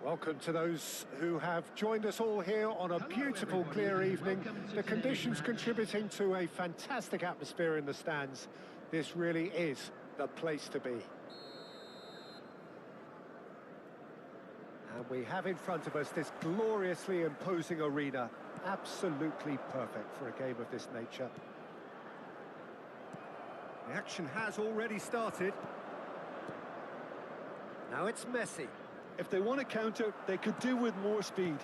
Welcome to those who have joined us all here on a beautiful, clear evening. The conditions contributing to a fantastic atmosphere in the stands. This really is the place to be. And we have in front of us this gloriously imposing arena. Absolutely perfect for a game of this nature. The action has already started. Now it's Messi. If they want to counter, they could do with more speed.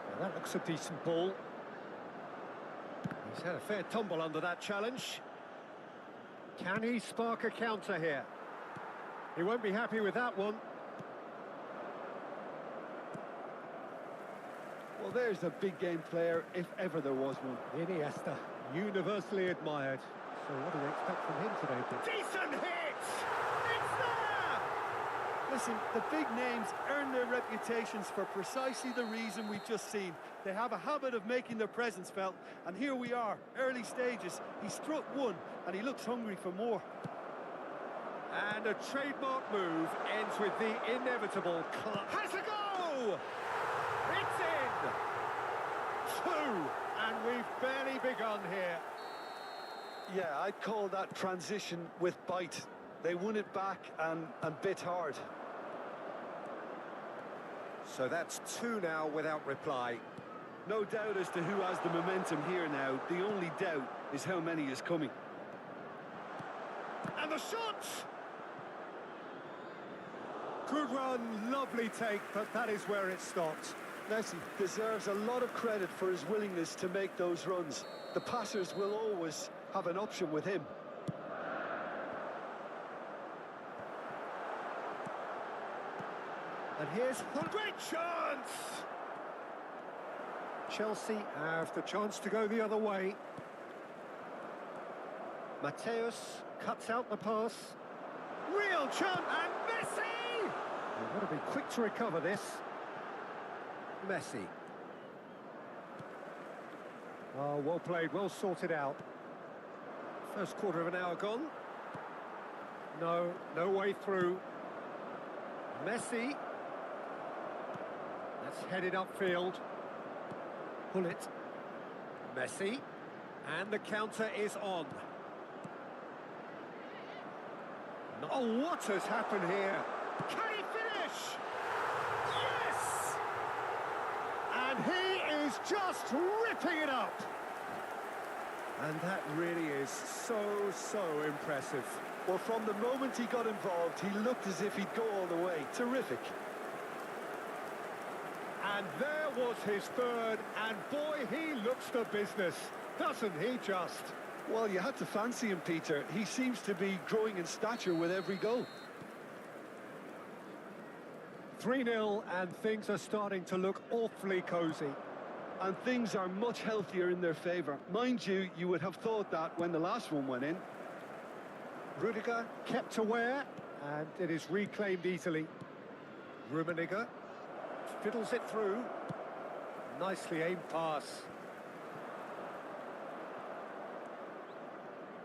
Now that looks a decent ball. He's had a fair tumble under that challenge. Can he spark a counter here? He won't be happy with that one. Well, there's a big game player, if ever there was one. Iniesta, universally admired. So what do we expect from him today, Pete? Decent hit! It's there! Listen, the big names earn their reputations for precisely the reason we've just seen. They have a habit of making their presence felt, and here we are, early stages. He struck one, and he looks hungry for more. And a trademark move ends with the inevitable has a go! It's in! Two! And we've barely begun here. Yeah, I'd call that transition with bite. They won it back and bit hard. So that's two now without reply. No doubt as to who has the momentum here now. The only doubt is how many is coming. And the shot! Good run, lovely take, but that is where it stopped. Messi deserves a lot of credit for his willingness to make those runs. The passers will always have an option with him. And here's a great chance! Chelsea have the chance to go the other way. Mateus cuts out the pass. Real chance! And Messi! They've got to be quick to recover this. Messi. Oh, well played, well sorted out. First quarter of an hour gone. No way through. Messi. That's headed upfield. Pull it. Messi. And the counter is on. Oh, what has happened here? Can he finish? Yes! And he is just ripping it up. And that really is so impressive. Well, from the moment he got involved, he looked as if he'd go all the way. Terrific. And there was his third, and boy, he looks the business, doesn't he just? Well, you had to fancy him, Peter. He seems to be growing in stature with every goal. 3-0, and things are starting to look awfully cosy. And things are much healthier in their favour. Mind you, you would have thought that when the last one went in. Rudiger kept aware, and it is reclaimed easily. Rummenigge fiddles it through. Nicely aimed pass.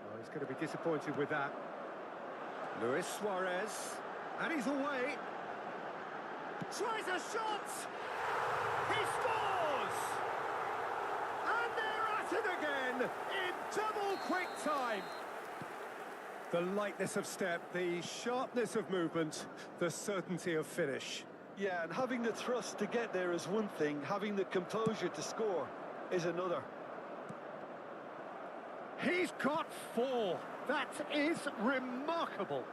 Oh, he's going to be disappointed with that. Luis Suarez, and he's away. Tries a shot! He scores! And they're at it again in double quick time. The lightness of step, the sharpness of movement, the certainty of finish. Yeah, and having the thrust to get there is one thing, having the composure to score is another. He's got 4. That is remarkable.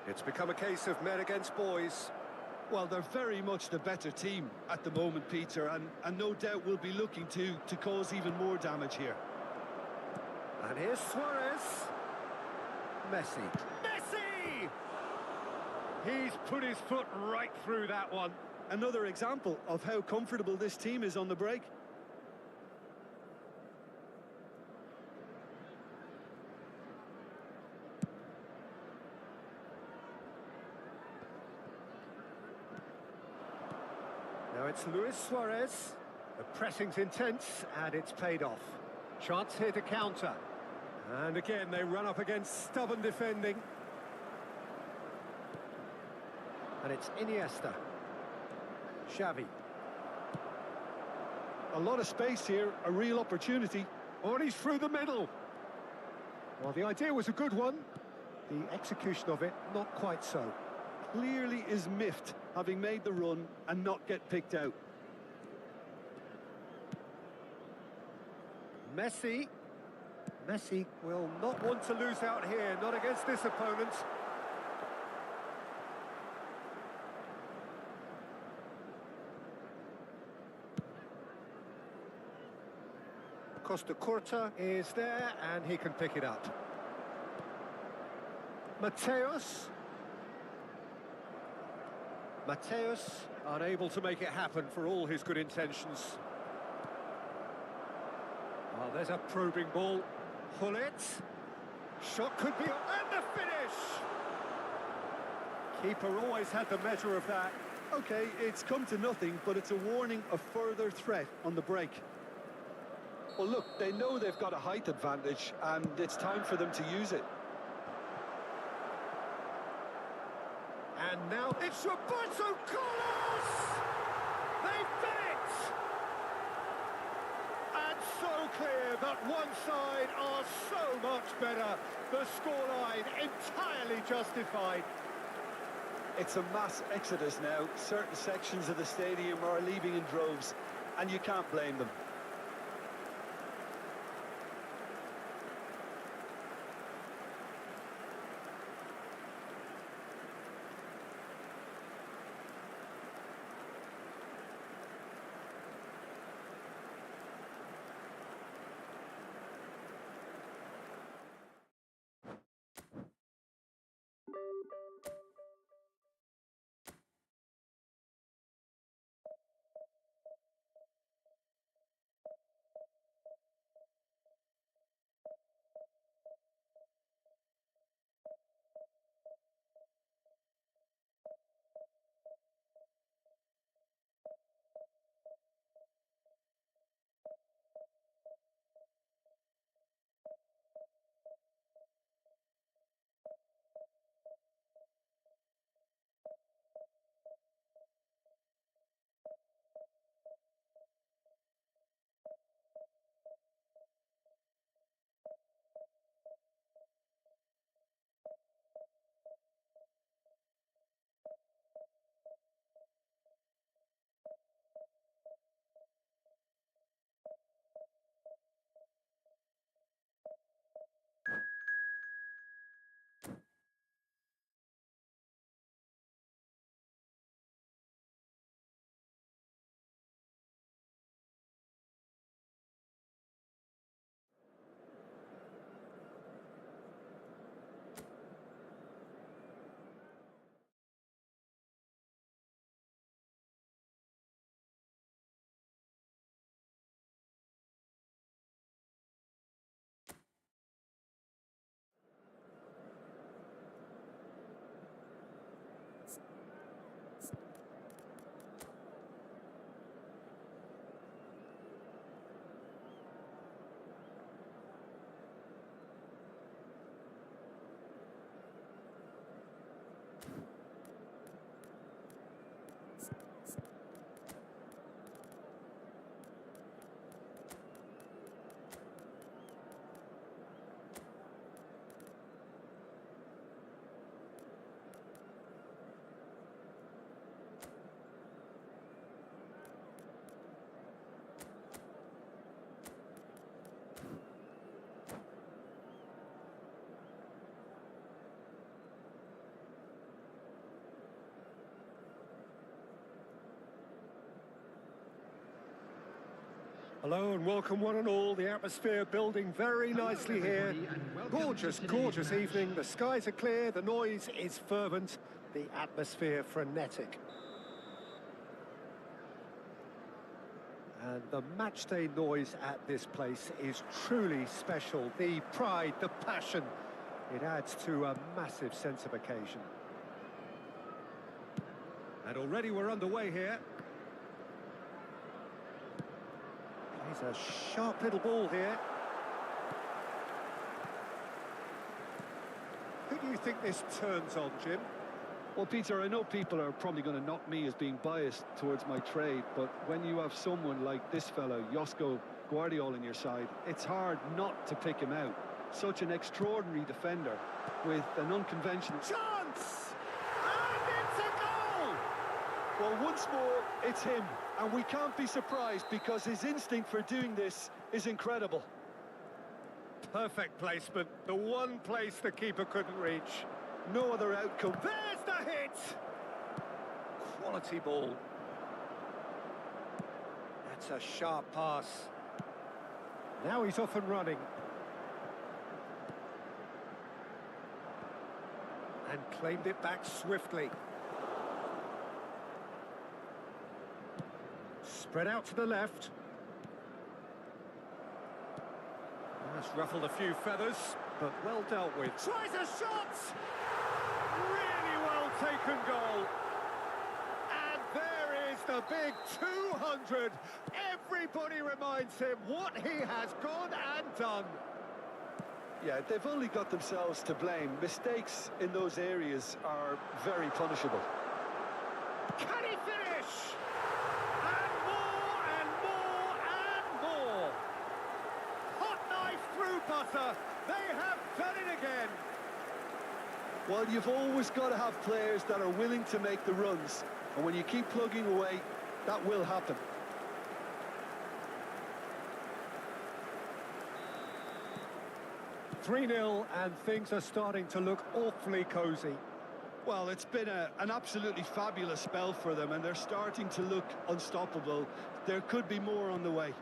It's become a case of men against boys. Well, they're very much the better team at the moment, Peter, and no doubt will be looking to cause even more damage here. And here's Suarez. Messi. Messi! He's put his foot right through that one. Another example of how comfortable this team is on the break. Now it's Luis Suarez. The pressing's intense, and it's paid off. Chance here to counter. And again, they run up against stubborn defending. And it's Iniesta. Xavi. A lot of space here, a real opportunity. Oh, and he's through the middle. Well, the idea was a good one. The execution of it, not quite so. Clearly is miffed, having made the run and not get picked out. Messi. Messi will not want to lose out here, not against this opponent. Costa Curta is there, and he can pick it up. Mateus. Mateus, unable to make it happen for all his good intentions. Well, there's a probing ball. Hullet. Shot could be... And the finish! Keeper always had the measure of that. Okay, it's come to nothing, but it's a warning of further threat on the break. Well, look, they know they've got a height advantage, and it's time for them to use it. And now it's Roberto Carlos! They've done it! And so clear that one side are so much better. The scoreline entirely justified. It's a mass exodus now. Certain sections of the stadium are leaving in droves, and you can't blame them. Hello and welcome one and all. The atmosphere building very nicely here. Gorgeous, gorgeous evening. The skies are clear, the noise is fervent, the atmosphere frenetic. And the matchday noise at this place is truly special. The pride, the passion, it adds to a massive sense of occasion. And already we're underway here. Plays a sharp little ball here. Who do you think this turns on, Jim? Well, Peter, I know people are probably going to knock me as being biased towards my trade, but when you have someone like this fellow, Josko Guardiola, on your side, it's hard not to pick him out. Such an extraordinary defender with an unconventional Chance! And it's a goal! Well, once more, it's him, and we can't be surprised because his instinct for doing this is incredible. Perfect placement, the one place the keeper couldn't reach. No other outcome. There's the hit! Quality ball. That's a sharp pass. Now he's off and running. And claimed it back swiftly. Spread out to the left. That's ruffled a few feathers, but well dealt with. Tries a shot! Really well taken goal. And there is the big 200. Everybody reminds him what he has gone and done. Yeah, they've only got themselves to blame. Mistakes in those areas are very punishable. Can he finish? And more and more and more. Hot knife through butter. They have done it again. Well, you've always got to have players that are willing to make the runs. And when you keep plugging away, that will happen. "3-0 and things are starting to look awfully cosy. Well, it's been an absolutely fabulous spell for them, and they're starting to look unstoppable. There could be more on the way.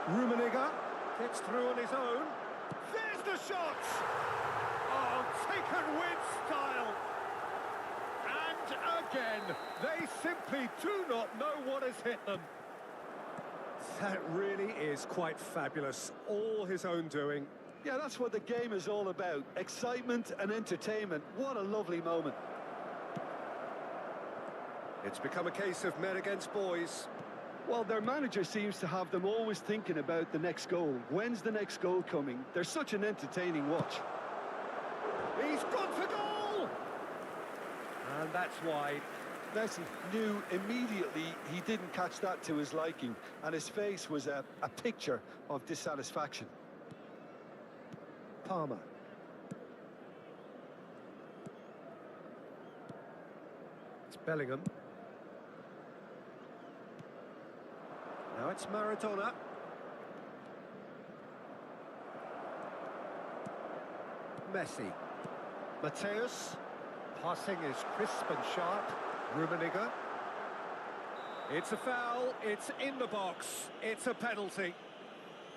Rummenigge gets through on his own. There's the shot! Oh, taken with style. And again, they simply do not know what has hit them. That really is quite fabulous. All his own doing. Yeah, that's what the game is all about. Excitement and entertainment. What a lovely moment. It's become a case of men against boys. Well, their manager seems to have them always thinking about the next goal. When's the next goal coming? They're such an entertaining watch. He's gone for goal! And that's wide. Messi knew immediately he didn't catch that to his liking, and his face was a picture of dissatisfaction. Palmer. It's Bellingham. Now it's Maradona. Messi. Mateus. Passing is crisp and sharp. Rummenigge. It's a foul. It's in the box. It's a penalty.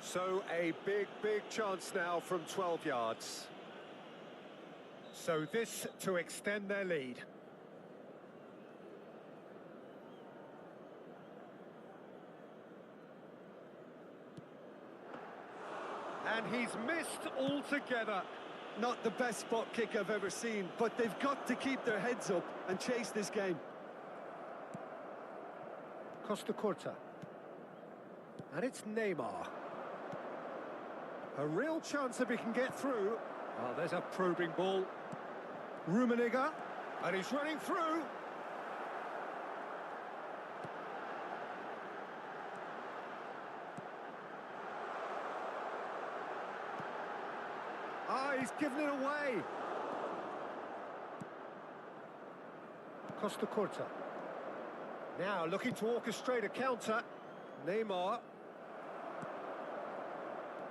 So a big chance now from 12 yards. So this to extend their lead. And he's missed altogether. Not the best spot kick I've ever seen, but they've got to keep their heads up and chase this game. Costa Curta. And it's Neymar. A real chance if he can get through. Oh, there's a probing ball. Rummenigge. And he's running through. Ah, he's given it away. Costa Curta. Now looking to orchestrate a counter. Neymar.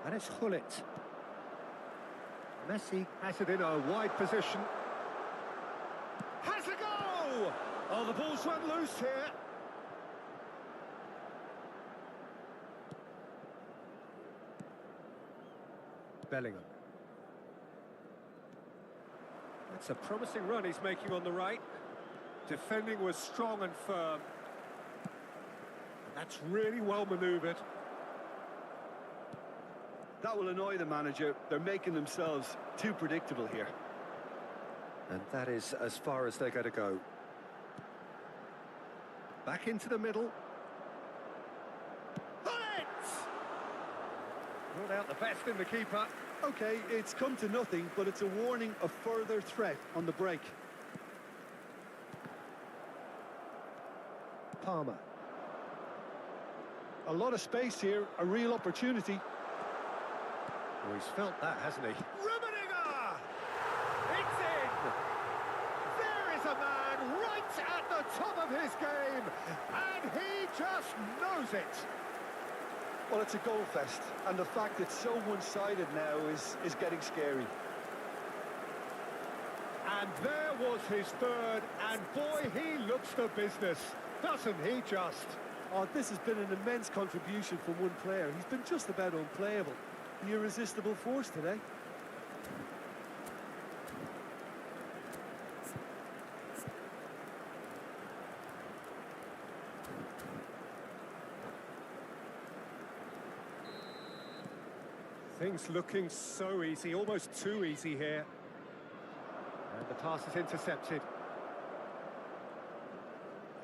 And it's Hullet. Messi has it in a wide position. Has a go! Oh, the ball's run loose here. Bellingham. It's a promising run he's making on the right. Defending was strong and firm. And that's really well manoeuvred. That will annoy the manager. They're making themselves too predictable here. And that is as far as they're going to go. Back into the middle. Hullet! Ruled out the best in the keeper. Okay, it's come to nothing, but it's a warning of further threat on the break. Palmer. A lot of space here, a real opportunity. Oh, he's felt that, hasn't he? Rummenigge! It's in! There is a man right at the top of his game, and he just knows it. Well, it's a goal fest, and the fact it's so one-sided now is getting scary. And there was his third, and boy, he looks the business, doesn't he just? Oh, this has been an immense contribution from one player. He's been just about unplayable. The irresistible force today. Things looking so easy, almost too easy here. And the pass is intercepted.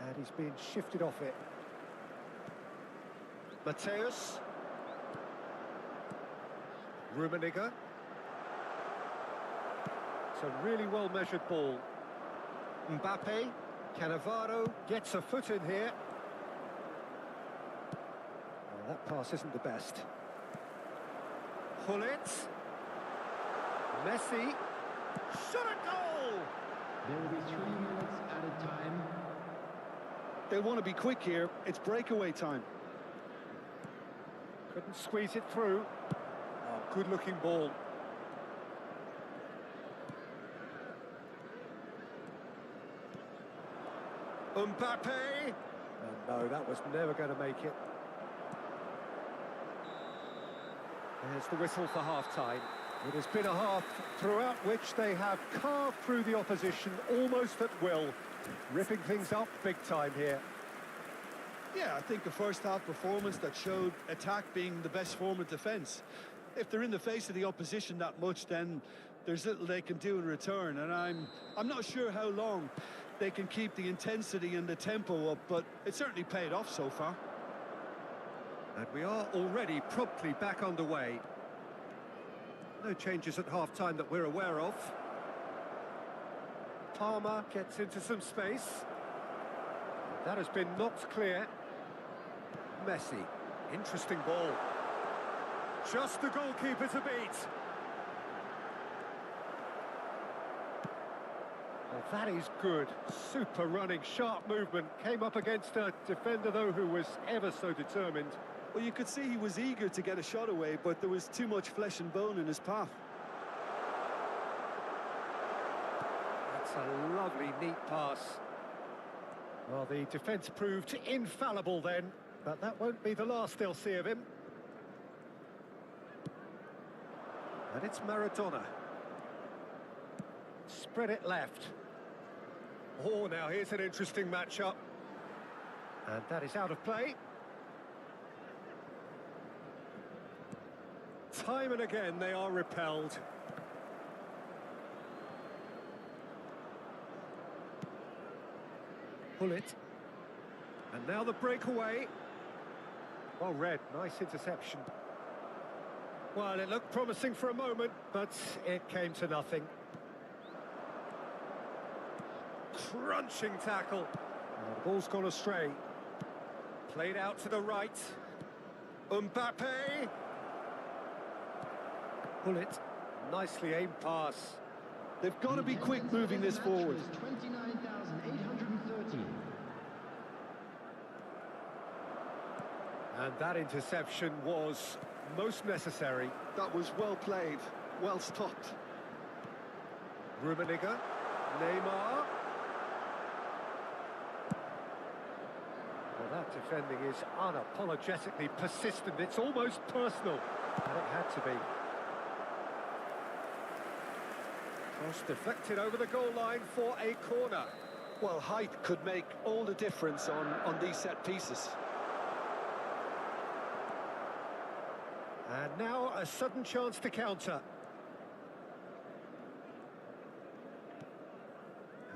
And he's being shifted off it. Mateus. Rummenigge. It's a really well-measured ball. Mbappe. Cannavaro gets a foot in here. Oh, that pass isn't the best. Gullit. Messi. Shot a goal! There will be 3 minutes added time. They want to be quick here. It's breakaway time. Couldn't squeeze it through. Oh, good-looking ball. Mbappe. No, that was never going to make it. There's the whistle for half-time. It has been a half throughout which they have carved through the opposition almost at will, ripping things up big time here. Yeah, I think a first-half performance that showed attack being the best form of defence. If they're in the face of the opposition that much, then there's little they can do in return, and I'm not sure how long they can keep the intensity and the tempo up, but it certainly paid off so far. And we are already promptly back underway. No changes at half-time that we're aware of. Palmer gets into some space. That has been knocked clear. Messi, interesting ball. Just the goalkeeper to beat. Well, that is good. Super running, sharp movement. Came up against a defender, though, who was ever so determined. Well, you could see he was eager to get a shot away, but there was too much flesh and bone in his path. That's a lovely, neat pass. Well, the defence proved infallible then, but that won't be the last they'll see of him. And it's Maradona. Spread it left. Oh, now here's an interesting matchup. And that is out of play. Time and again they are repelled. Gullit. And now the breakaway. Well read, nice interception. Well, it looked promising for a moment, but it came to nothing. Crunching tackle. Oh, the ball's gone astray. Played out to the right. Mbappe. Gullit. Nicely aimed pass. They've got to be quick moving this forward. 29,830. And that interception was most necessary. That was well played, well stopped. Rummenigge. Neymar. Well, that defending is unapologetically persistent. It's almost personal. And it had to be. Cross deflected over the goal line for a corner. Well, height could make all the difference on these set pieces. And now a sudden chance to counter.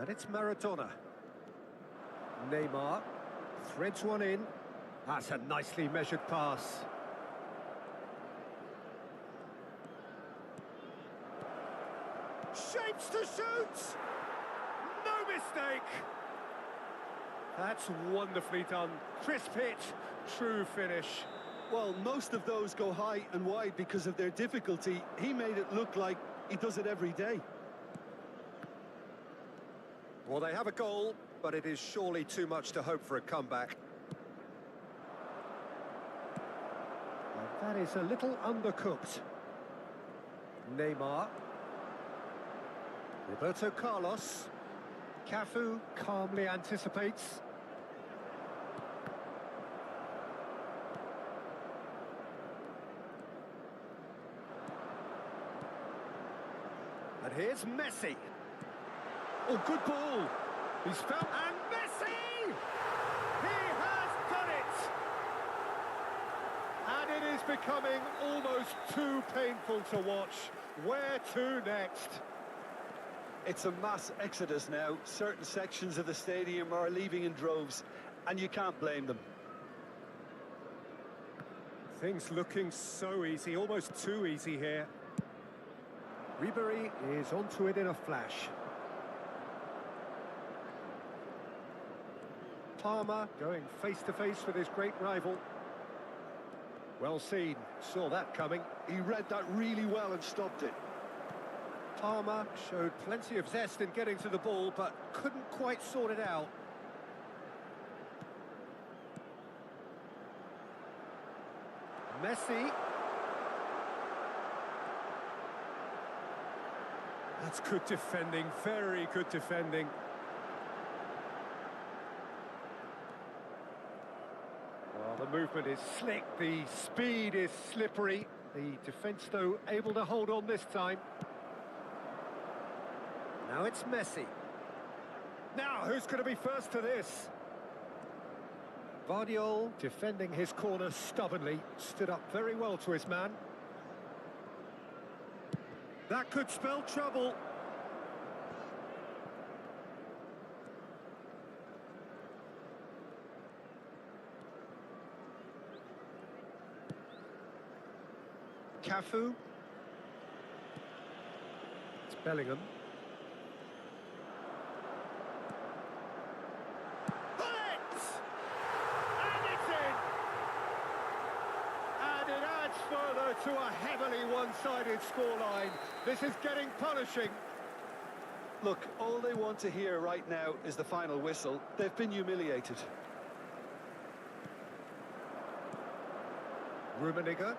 And it's Maradona. Neymar threads one in. That's a nicely measured pass. Shapes to shoot! No mistake! That's wonderfully done. Crisp hit, true finish. Well, most of those go high and wide because of their difficulty. He made it look like he does it every day. Well, they have a goal, but it is surely too much to hope for a comeback. And that is a little undercooked. Neymar. Roberto Carlos. Cafu calmly anticipates. And here's Messi. Oh, good ball. He's found... And Messi! He has done it! And it is becoming almost too painful to watch. Where to next? It's a mass exodus now. Certain sections of the stadium are leaving in droves, and you can't blame them. Things looking so easy, almost too easy here. Ribery is onto it in a flash. Palmer going face-to-face with his great rival. Well seen, saw that coming. He read that really well and stopped it. Palmer showed plenty of zest in getting to the ball, but couldn't quite sort it out. Messi. That's good defending, very good defending. Well, the movement is slick, the speed is slippery. The defence, though, able to hold on this time. Now it's Messi. Now, who's going to be first to this? Vardiol, defending his corner stubbornly, stood up very well to his man. That could spell trouble. Cafu. It's Bellingham. Further to a heavily one-sided scoreline. This is getting punishing. Look, all they want to hear right now is the final whistle. They've been humiliated. Rummenigge.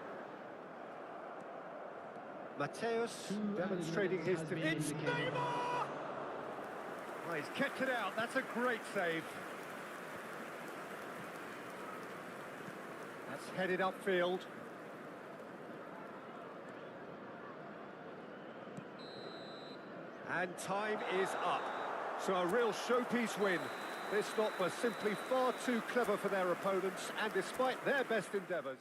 Mateus demonstrating his defense. It's Neymar! Oh, he's kept it out. That's a great save. That's headed upfield. And time is up. So a real showpiece win. This lot was simply far too clever for their opponents, and despite their best endeavours.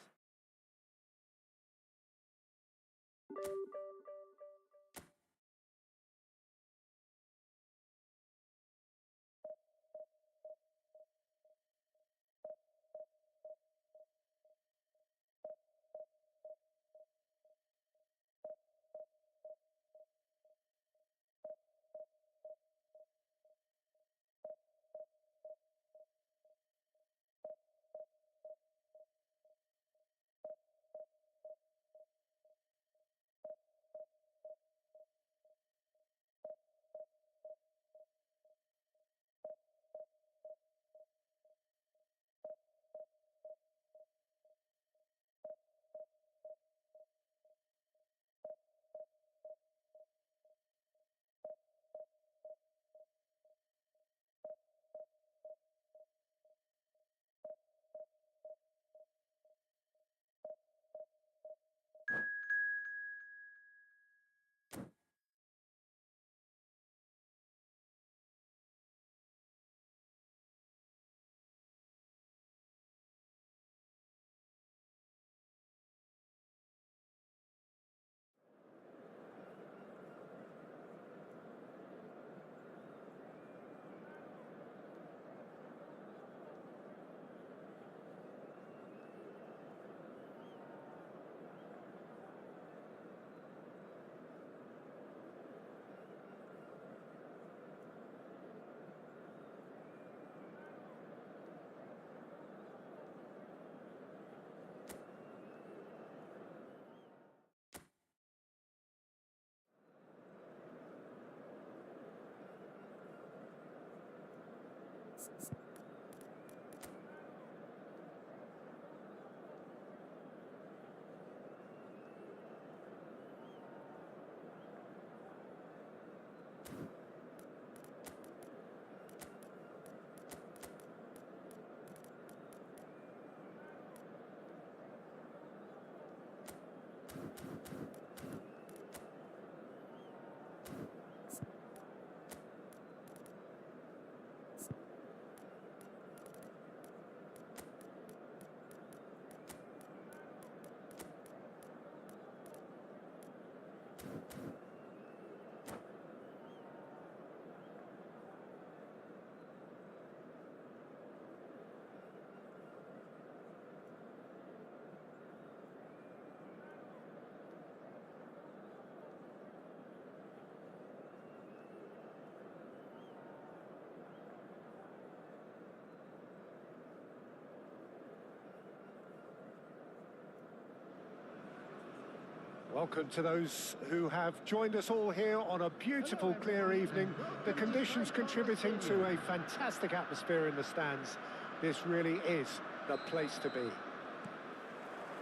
Welcome to those who have joined us all here on a beautiful, clear evening. The conditions contributing to a fantastic atmosphere in the stands. This really is the place to be.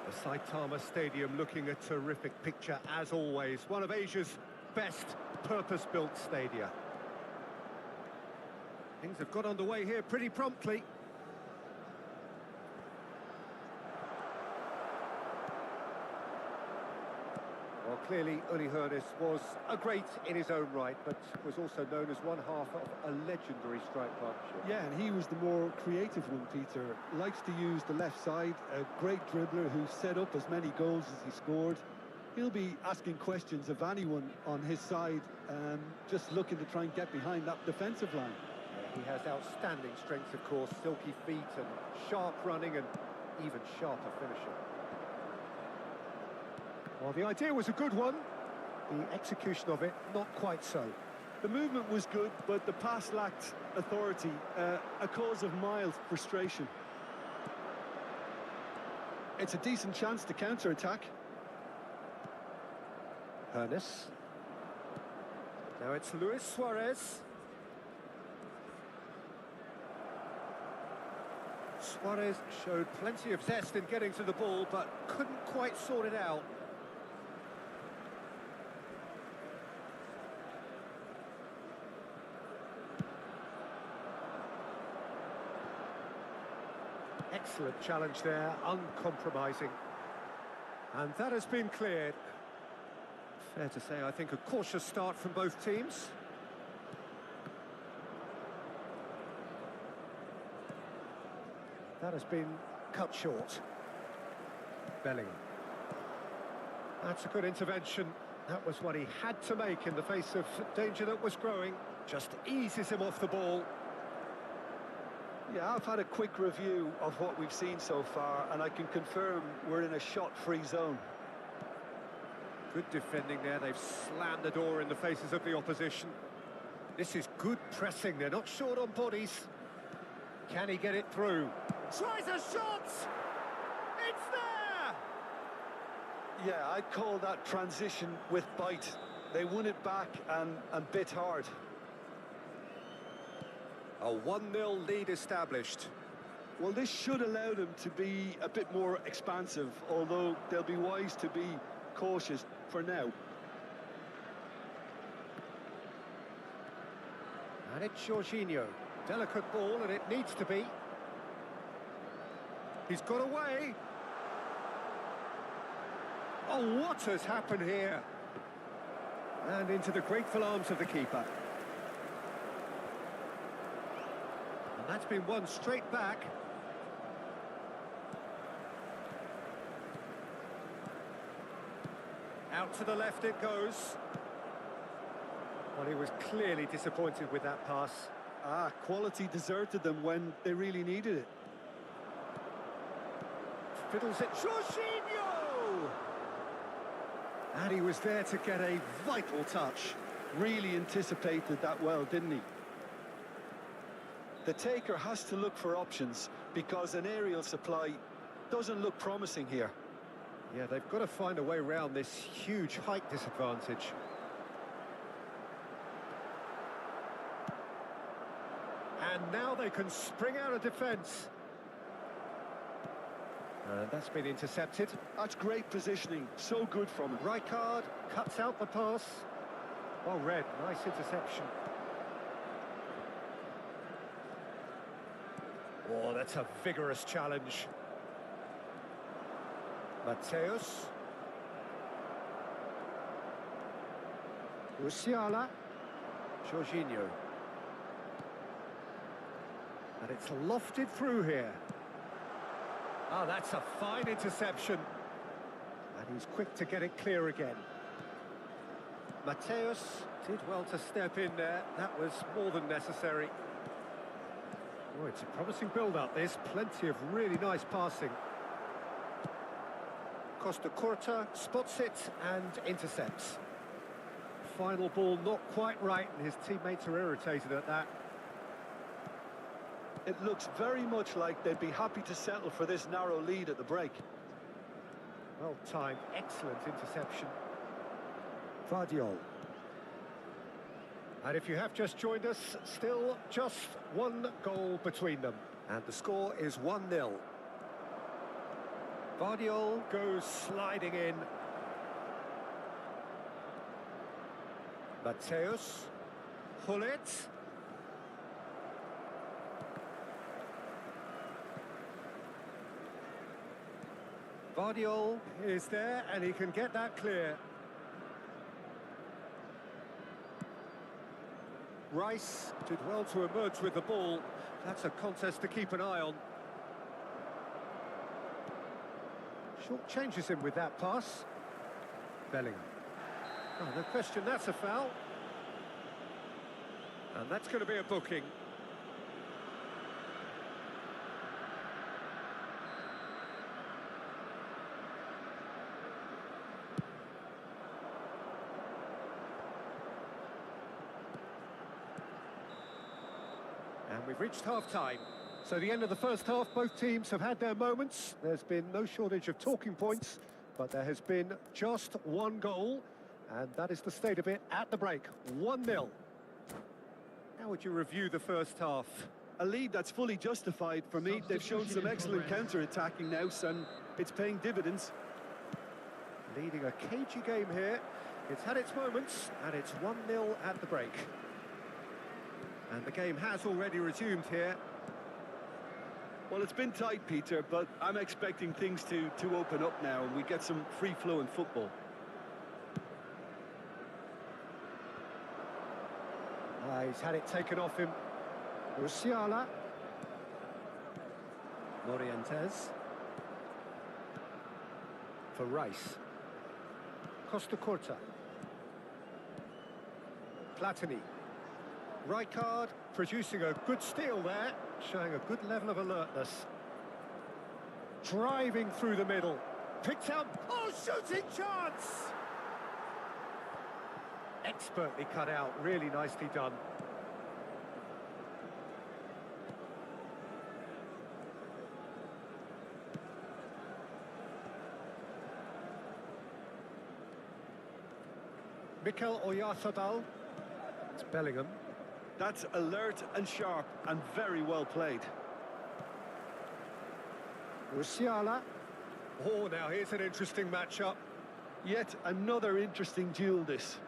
The Saitama Stadium looking a terrific picture as always. One of Asia's best purpose-built stadia. Things have got underway here pretty promptly. Well, clearly, Uli Hoeneß was a great in his own right, but was also known as one half of a legendary strike partnership. Yeah, and he was the more creative one, Peter. Likes to use the left side, a great dribbler who set up as many goals as he scored. He'll be asking questions of anyone on his side, just looking to try and get behind that defensive line. He has outstanding strength, of course, silky feet and sharp running and even sharper finishing. Well, the idea was a good one. The execution of it, not quite so. The movement was good, but the pass lacked authority, a cause of mild frustration. It's a decent chance to counter-attack. Hoeneß. Now it's Luis Suarez. Suarez showed plenty of zest in getting to the ball, but couldn't quite sort it out. Excellent challenge there, uncompromising. And that has been cleared. Fair to say, I think, a cautious start from both teams. That has been cut short. Bellingham. That's a good intervention. That was what he had to make in the face of danger that was growing. Just eases him off the ball. Yeah, I've had a quick review of what we've seen so far, and I can confirm we're in a shot-free zone. Good defending there. They've slammed the door in the faces of the opposition. This is good pressing. They're not short on bodies. Can he get it through? Tries a shot! It's there! Yeah, I'd call that transition with bite. They won it back and bit hard. A 1-0 lead established. Well, this should allow them to be a bit more expansive, although they'll be wise to be cautious for now. And it's Jorginho. Delicate ball, and it needs to be. He's got away. Oh, what has happened here? And into the grateful arms of the keeper. And that's been won straight back. Out to the left it goes. Well, he was clearly disappointed with that pass. Quality deserted them when they really needed it. Fiddles it, Jorginho! And he was there to get a vital touch. Really anticipated that well, didn't he? The taker has to look for options because an aerial supply doesn't look promising here. Yeah, they've got to find a way around this huge height disadvantage. And now they can spring out of defence. That's been intercepted. That's great positioning, so good from him. Rijkaard cuts out the pass. Well read, nice interception. Oh, that's a vigorous challenge. Mateus. Musiala. Jorginho. And it's lofted through here. Oh, that's a fine interception. And he's quick to get it clear again. Mateus did well to step in there. That was more than necessary. Oh, it's a promising build-up, this. Plenty of really nice passing. Costa Curta spots it and intercepts. Final ball not quite right, and his teammates are irritated at that. It looks very much like they'd be happy to settle for this narrow lead at the break. Well timed, excellent interception. Vardiol. And if you have just joined us, still just one goal between them. And the score is 1-0. Vardiol goes sliding in. Mateus. Hullet. Vardiol is there and he can get that clear. Rice did well to emerge with the ball. That's a contest to keep an eye on. Short changes him with that pass. Bellingham. Oh, no question, that's a foul. And that's going to be a booking. And we've reached half-time. So the end of the first half, both teams have had their moments. There's been no shortage of talking points, but there has been just one goal, and that is the state of it at the break, 1-0. How would you review the first half? A lead that's fully justified for me. They've shown some excellent counter-attacking now, and it's paying dividends. Leading a cagey game here. It's had its moments, and it's 1-0 at the break. And the game has already resumed here. Well, it's been tight, Peter, but I'm expecting things to open up now and we get some free-flowing football. He's had it taken off him. Musiala. Morientes. For Rice. Costa Curta. Platini. Rijkaard producing a good steal there, showing a good level of alertness. Driving through the middle. Picked out. Oh, shooting chance! Expertly cut out, really nicely done. Mikel Oyarzabal. It's Bellingham. That's alert and sharp and very well played. Musiala. Oh, now here's an interesting matchup. Yet another interesting duel, this.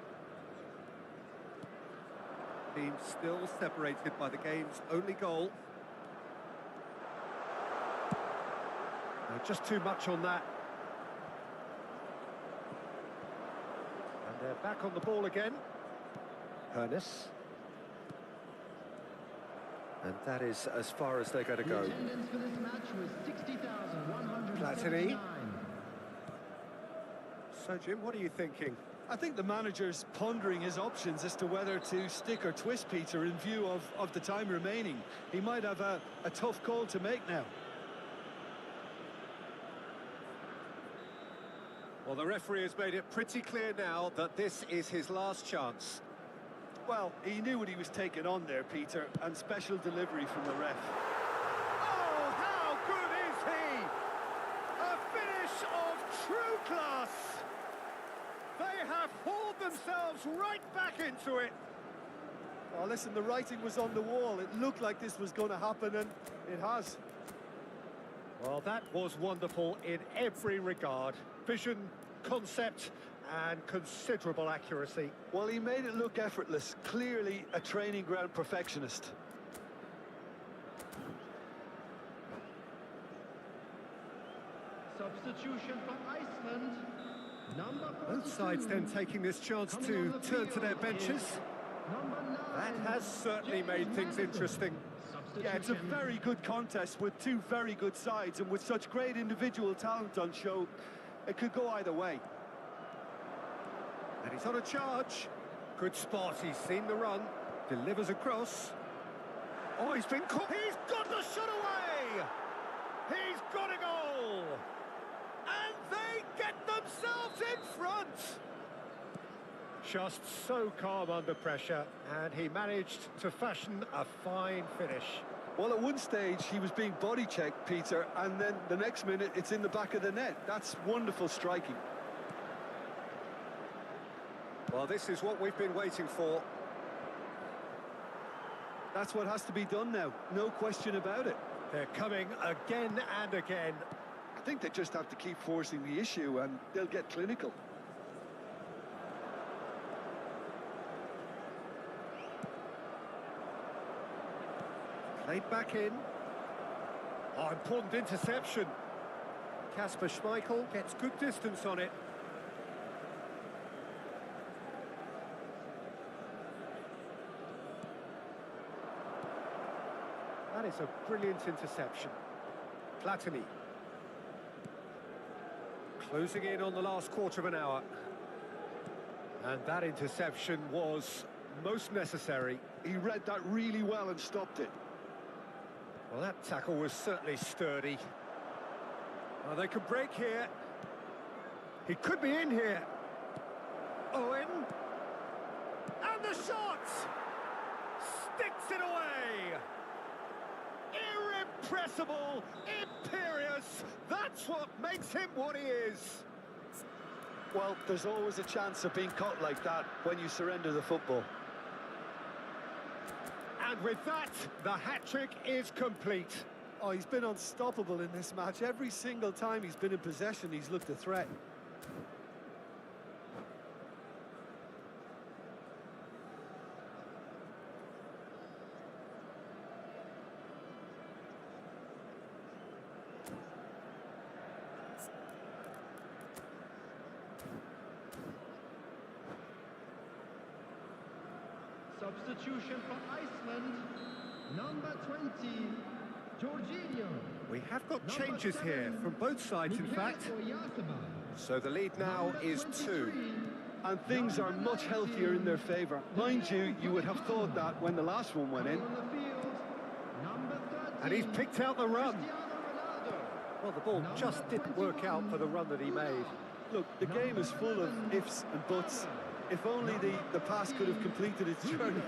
Team still separated by the game's only goal. Just too much on that. And they're back on the ball again. Hernes. And that is as far as they're going to go. The attendance for this match was 60,179. So, Jim, what are you thinking? I think the manager's pondering his options as to whether to stick or twist, Peter, in view of the time remaining. He might have a tough call to make now. Well, the referee has made it pretty clear now that this is his last chance. Well, he knew what he was taking on there, Peter, and special delivery from the ref. Oh, how good is he? A finish of true class. They have hauled themselves right back into it. Oh, listen, the writing was on the wall. It looked like this was going to happen, and it has. Well, that was wonderful in every regard. Vision, concept, and considerable accuracy. Well, he made it look effortless. Clearly a training ground perfectionist. Substitution for Iceland. Number Both sides then taking this chance to turn to their benches. That has certainly made things interesting. Yeah, it's a very good contest with two very good sides, and with such great individual talent on show, it could go either way. And he's on a charge. Good spot, he's seen the run. Delivers across. Oh, he's been caught. He's got the shot away! He's got a goal! And they get themselves in front! Just so calm under pressure, and he managed to fashion a fine finish. Well, at one stage, he was being body-checked, Peter, and then the next minute, it's in the back of the net. That's wonderful striking. Well, this is what we've been waiting for. That's what has to be done now, no question about it. They're coming again and again. I think they just have to keep forcing the issue, and they'll get clinical. Played back in. Oh, important interception. Kasper Schmeichel gets good distance on it. That is a brilliant interception. Platini. Closing in on the last quarter of an hour. And that interception was most necessary. He read that really well and stopped it. Well, that tackle was certainly sturdy. Well, they could break here. He could be in here. Owen. And the shot! Sticks it away! Irrepressible, imperious. That's what makes him what he is. Well, there's always a chance of being caught like that when you surrender the football. And with that, the hat-trick is complete. Oh, he's been unstoppable in this match. Every single time he's been in possession, he's looked a threat. Substitution for Iceland. Number 20, Jorginho. We have got changes here from both sides, in fact. So the lead now is 2. And things are much healthier in their favour. Mind you, you would have thought that when the last one went in. And he's picked out the run. Well, the ball just didn't work out for the run that he made. Look, the game is full of ifs and buts. If only the pass could have completed its journey.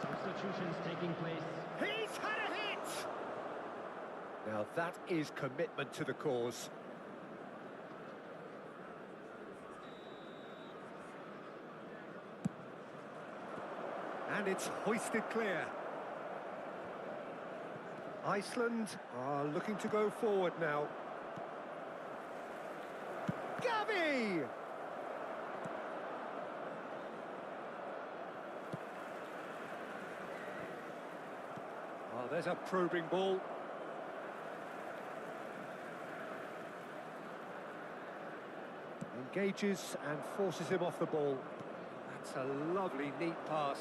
Substitutions taking place. He's had a hit! Now that is commitment to the cause. And it's hoisted clear. Iceland are looking to go forward now. Gavi! Oh, there's a probing ball. Engages and forces him off the ball. That's a lovely, neat pass.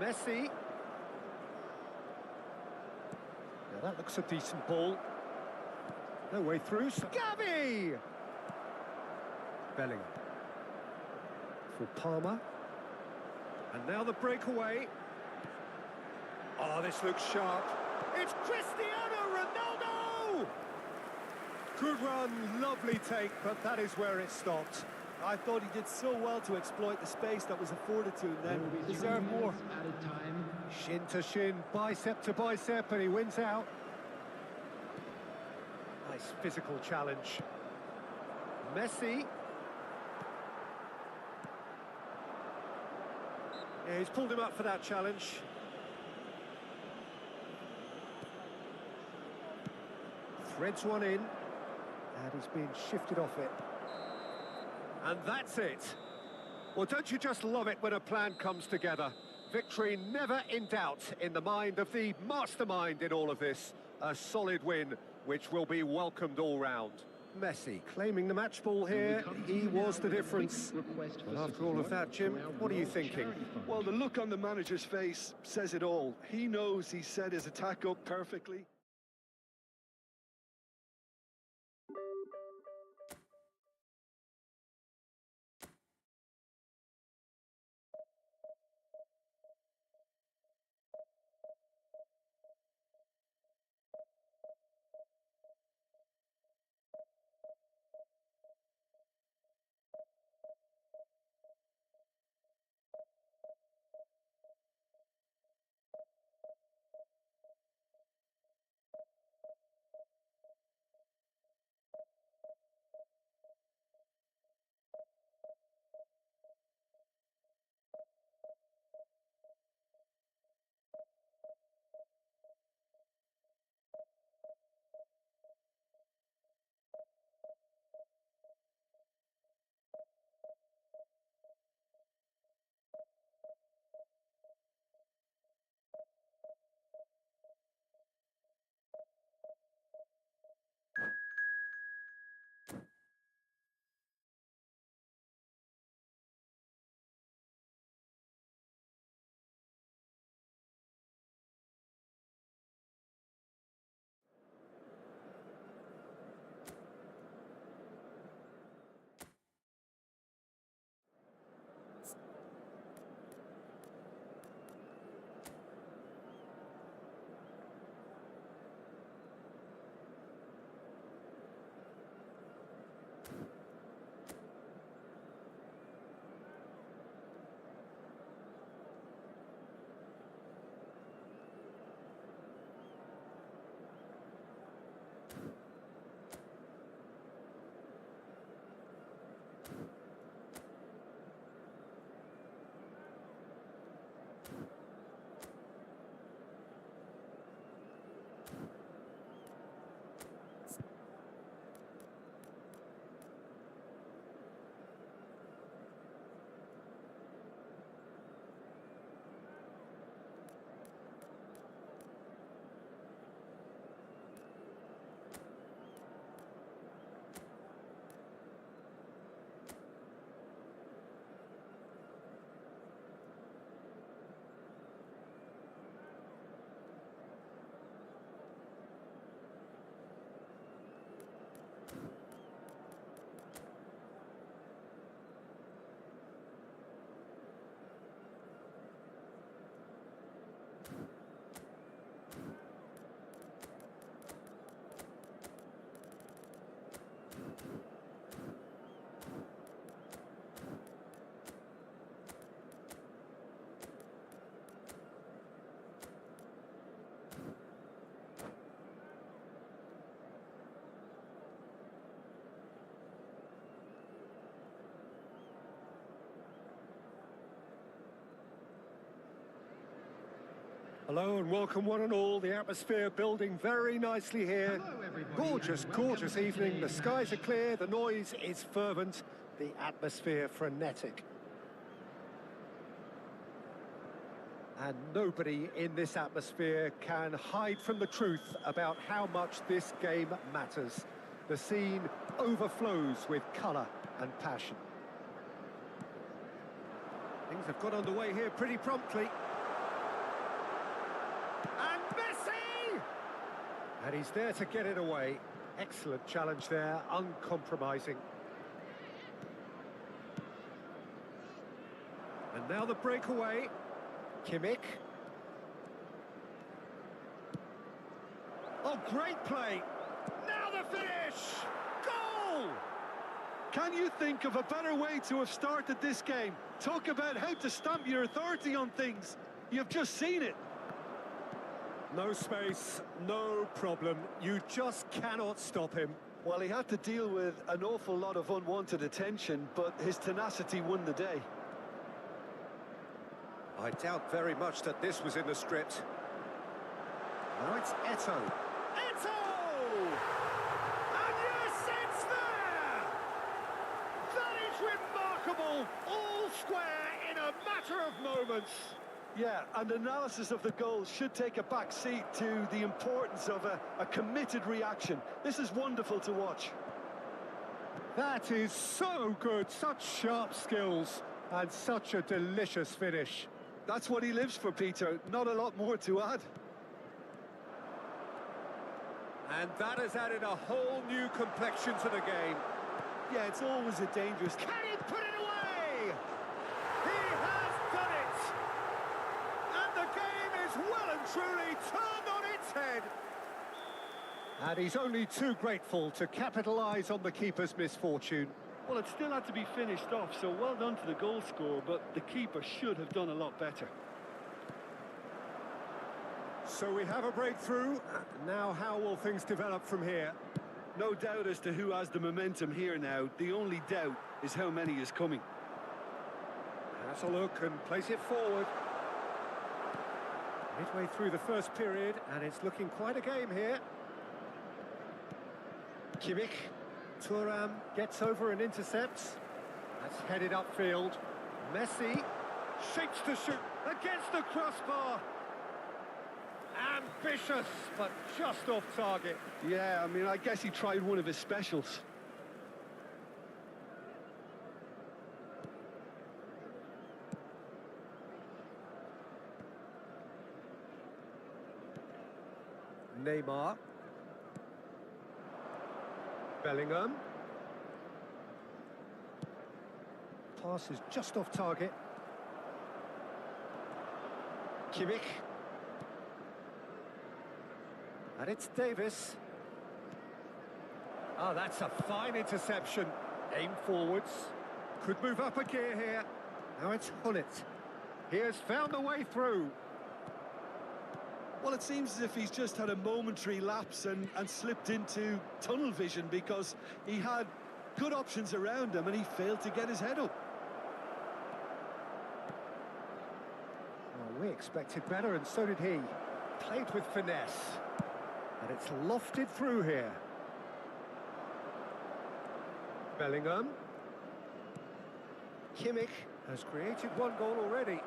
Messi. Now that looks a decent ball. No way through. Gavi! Bellingham. For Palmer. And now the breakaway. Oh, this looks sharp. It's Cristiano Ronaldo! Good run, lovely take, but that is where it stopped. I thought he did so well to exploit the space that was afforded to him then. Deserved more. Added time. Shin to shin, bicep to bicep, and he wins out. Nice physical challenge. Messi. Yeah, he's pulled him up for that challenge. Threads one in, and he's being shifted off it. And that's it. Well, don't you just love it when a plan comes together? Victory never in doubt in the mind of the mastermind in all of this. A solid win, which will be welcomed all round. Messi claiming the match ball here. He was the difference. But after all of that, Jim, what are you thinking? Well, the look on the manager's face says it all. He knows he set his attack up perfectly. Hello and welcome one and all. The atmosphere building very nicely here. Hello, everybody, Gorgeous, and welcome gorgeous to evening. The today's skies are match. clear, the noise is fervent, the atmosphere frenetic. And nobody in this atmosphere can hide from the truth about how much this game matters. The scene overflows with colour and passion. Things have got underway here pretty promptly. And Messi! And he's there to get it away. Excellent challenge there, uncompromising. And now the breakaway. Kimmich. Oh, great play. Now the finish! Goal! Can you think of a better way to have started this game? Talk about how to stamp your authority on things. You've just seen it. No space, no problem. You just cannot stop him. Well, he had to deal with an awful lot of unwanted attention, but his tenacity won the day. I doubt very much that this was in the script. Now it's Eto. Eto! And yes, it's there! That is remarkable! All square in a matter of moments. Yeah, and analysis of the goal should take a back seat to the importance of a committed reaction. This is wonderful to watch. That is so good, such sharp skills, and such a delicious finish. That's what he lives for, Peter. Not a lot more to add. And that has added a whole new complexion to the game. Yeah, it's always a dangerous... Can he put it away? He has done it! And the game is well and truly turned on its head. And he's only too grateful to capitalise on the keeper's misfortune. Well, it still had to be finished off, so well done to the goal scorer, but the keeper should have done a lot better. So we have a breakthrough. Now how will things develop from here? No doubt as to who has the momentum here now. The only doubt is how many is coming. Has a look and plays it forward. Midway through the first period, and it's looking quite a game here. Kimmich. Thuram gets over and intercepts. That's headed upfield. Messi shakes to shoot against the crossbar. Ambitious, but just off target. Yeah, I mean, I guess he tried one of his specials. Neymar. Bellingham. Pass is just off target. Kimmich. And it's Davis. Oh, that's a fine interception. Aim forwards. Could move up a gear here. Now it's Hullet. He has found a way through. Well, it seems as if he's just had a momentary lapse and slipped into tunnel vision because he had good options around him and he failed to get his head up. Well, we expected better, and so did he. Played with finesse. And it's lofted through here. Bellingham. Kimmich has created one goal already.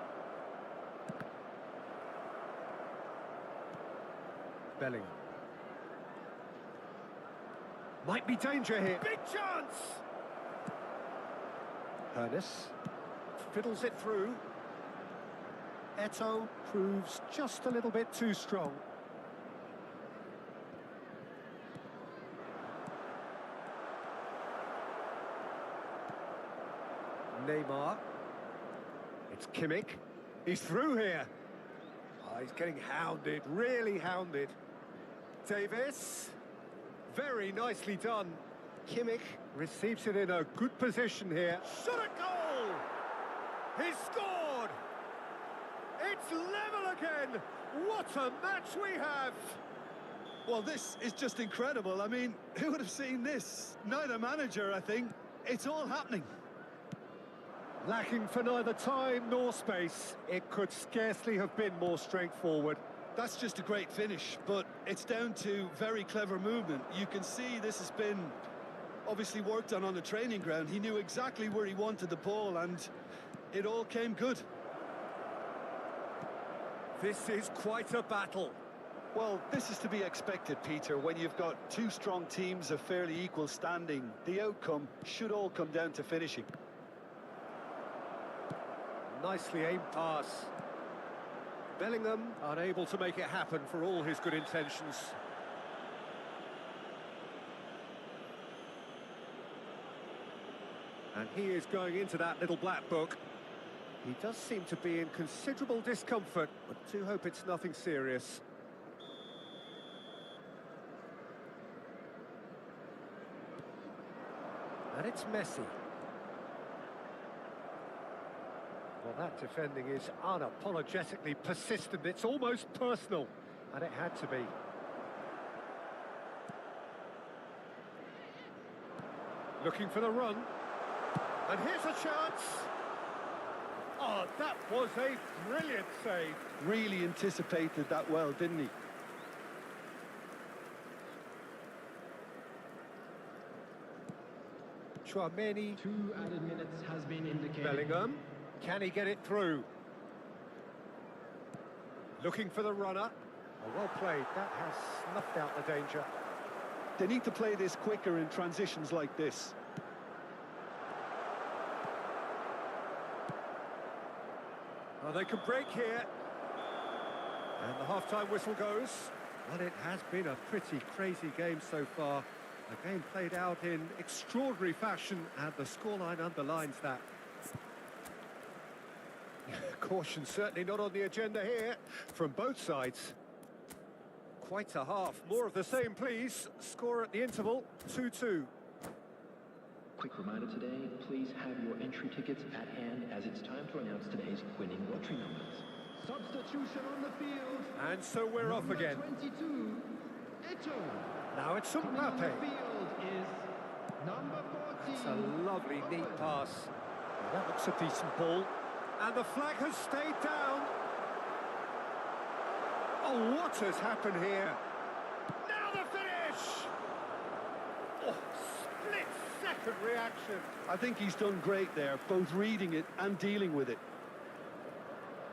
Bellingham. Might be danger here. Big chance! Hernus fiddles it through. Eto proves just a little bit too strong. Neymar. It's Kimmich. He's through here. Oh, he's getting hounded, really hounded. Davis. Very nicely done. Kimmich receives it in a good position here. Shot a goal! He's scored! It's level again! What a match we have! Well, this is just incredible. I mean, who would have seen this? Neither manager, I think. It's all happening. Lacking for neither time nor space. It could scarcely have been more straightforward. That's just a great finish, but it's down to very clever movement. You can see this has been obviously worked on the training ground. He knew exactly where he wanted the ball, and it all came good. This is quite a battle. Well, this is to be expected, Peter. When you've got two strong teams of fairly equal standing, the outcome should all come down to finishing. Nicely aimed pass. Bellingham unable to make it happen for all his good intentions. And he is going into that little black book. He does seem to be in considerable discomfort, but do hope it's nothing serious. And it's Messi. Well, that defending is unapologetically persistent. It's almost personal, and it had to be. Looking for the run. And here's a chance. Oh, that was a brilliant save. Really anticipated that well, didn't he? Chouameni, 2 added minutes has been indicated. Bellingham. Can he get it through? Looking for the runner. Oh, well played. That has snuffed out the danger. They need to play this quicker in transitions like this. Oh, they can break here. And the half-time whistle goes. Well, it has been a pretty crazy game so far. A game played out in extraordinary fashion, and the scoreline underlines that. Caution certainly not on the agenda here from both sides. Quite a half. More of the same, please. Score at the interval, 2-2. Quick reminder today, please have your entry tickets at hand as it's time to announce today's winning lottery numbers. Substitution on the field. And so we're off again. 22, Eto. Now it's Coming on the Mbappe. field is number 14. It's a lovely, neat pass. Well, that looks a decent ball. And the flag has stayed down. Oh, what has happened here? Now the finish! Oh, split-second reaction. I think he's done great there, both reading it and dealing with it.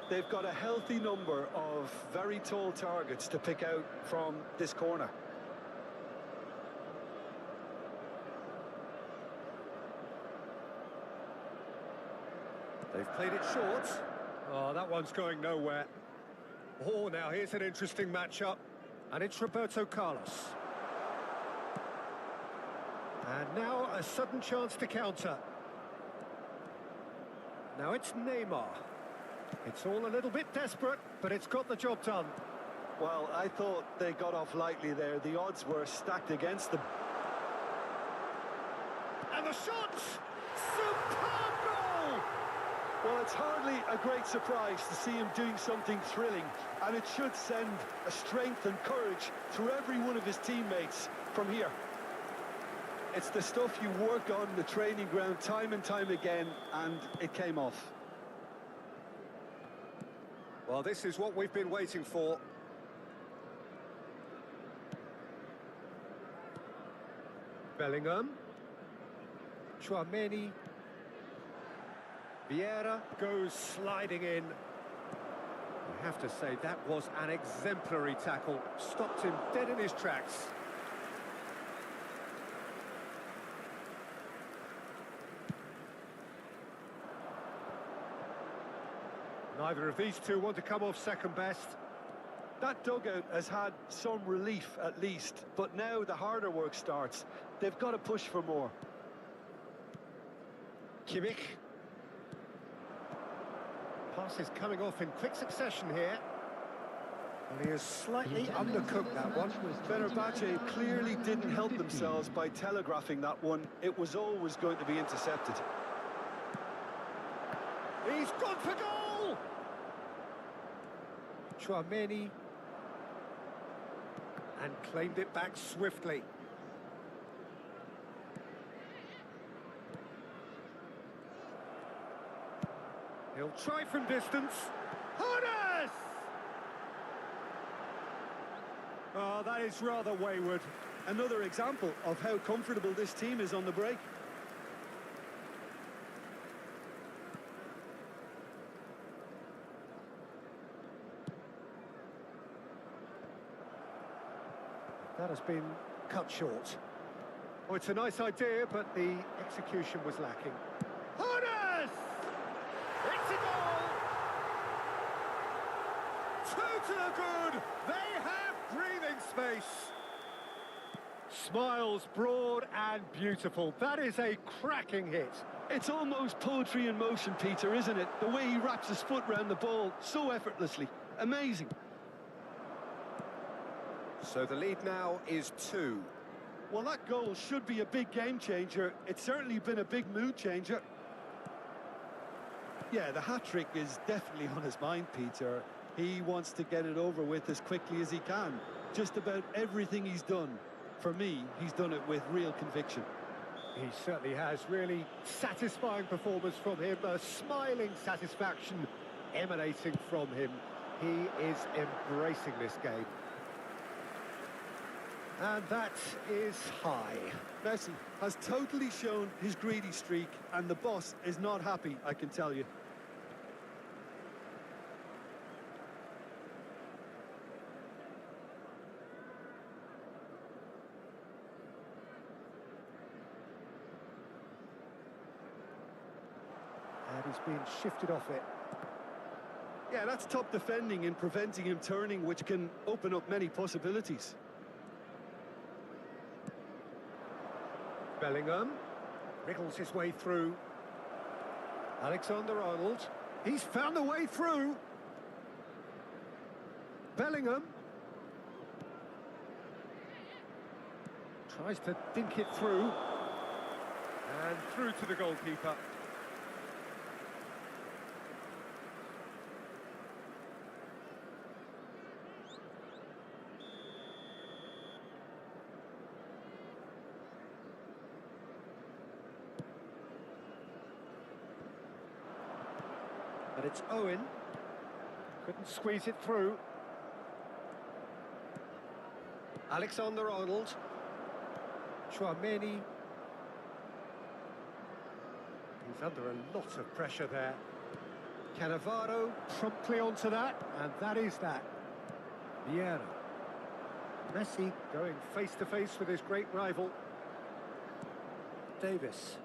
They've got a healthy number of very tall targets to pick out from this corner. They've played it short. Oh, that one's going nowhere. Oh, now here's an interesting matchup. And it's Roberto Carlos. And now a sudden chance to counter. Now it's Neymar. It's all a little bit desperate, but it's got the job done. Well, I thought they got off lightly there. The odds were stacked against them. And the shot! Superb goal! Well, it's hardly a great surprise to see him doing something thrilling, and it should send a strength and courage through every one of his teammates from here. It's the stuff you work on the training ground time and time again, and it came off. Well, this is what we've been waiting for. Bellingham. Chouameni. Vieira goes sliding in. I have to say, that was an exemplary tackle. Stopped him dead in his tracks. Neither of these two want to come off second best. That dugout has had some relief at least, but now the harder work starts. They've got to push for more. Kimmich. Pass is coming off in quick succession here. And he has slightly undercooked that one. Fenerbahce clearly didn't help themselves by telegraphing that one. It was always going to be intercepted. He's gone for goal! Chouameni. And claimed it back swiftly. He'll try from distance. Honas! Oh, that is rather wayward. Another example of how comfortable this team is on the break. That has been cut short. Oh, it's a nice idea, but the execution was lacking. Honas! It's a goal! Two to the good! They have breathing space! Smiles broad and beautiful. That is a cracking hit. It's almost poetry in motion, Peter, isn't it? The way he wraps his foot round the ball so effortlessly. Amazing. So the lead now is 2. Well, that goal should be a big game changer. It's certainly been a big mood changer. Yeah, the hat-trick is definitely on his mind, Peter. He wants to get it over with as quickly as he can. Just about everything he's done, for me, he's done it with real conviction. He certainly has. Really satisfying performance from him. A smiling satisfaction emanating from him. He is embracing this game. And that is high. Messi has totally shown his greedy streak, and the boss is not happy, I can tell you. And he's been shifted off it. Yeah, that's top defending in preventing him turning, which can open up many possibilities. Bellingham wriggles his way through. Alexander-Arnold, he's found a way through. Bellingham tries to dink it through, and through to the goalkeeper. And it's Owen. Couldn't squeeze it through. Alexander-Arnold. Tchouameni. He's under a lot of pressure there. Cannavaro promptly onto that, and that is that. Vieira. Messi going face-to-face with his great rival. Davis.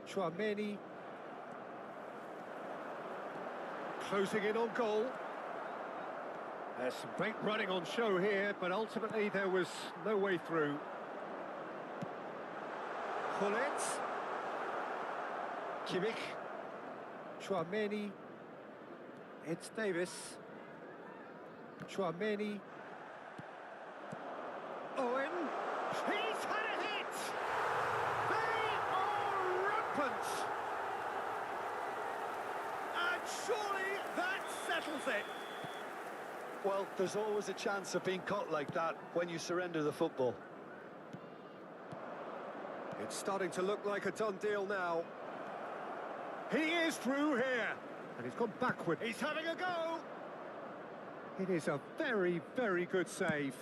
Tchouameni. Closing in on goal. There's some great running on show here, but ultimately there was no way through. Hullet. Kimmich. Tchouameni. It's Davis. Tchouameni. Owen. He's had a hit! They are rampant! And surely that settles it. Well, there's always a chance of being caught like that when you surrender the football. It's starting to look like a done deal now. He is through here. And he's gone backward. He's having a go. It is a very, very good save.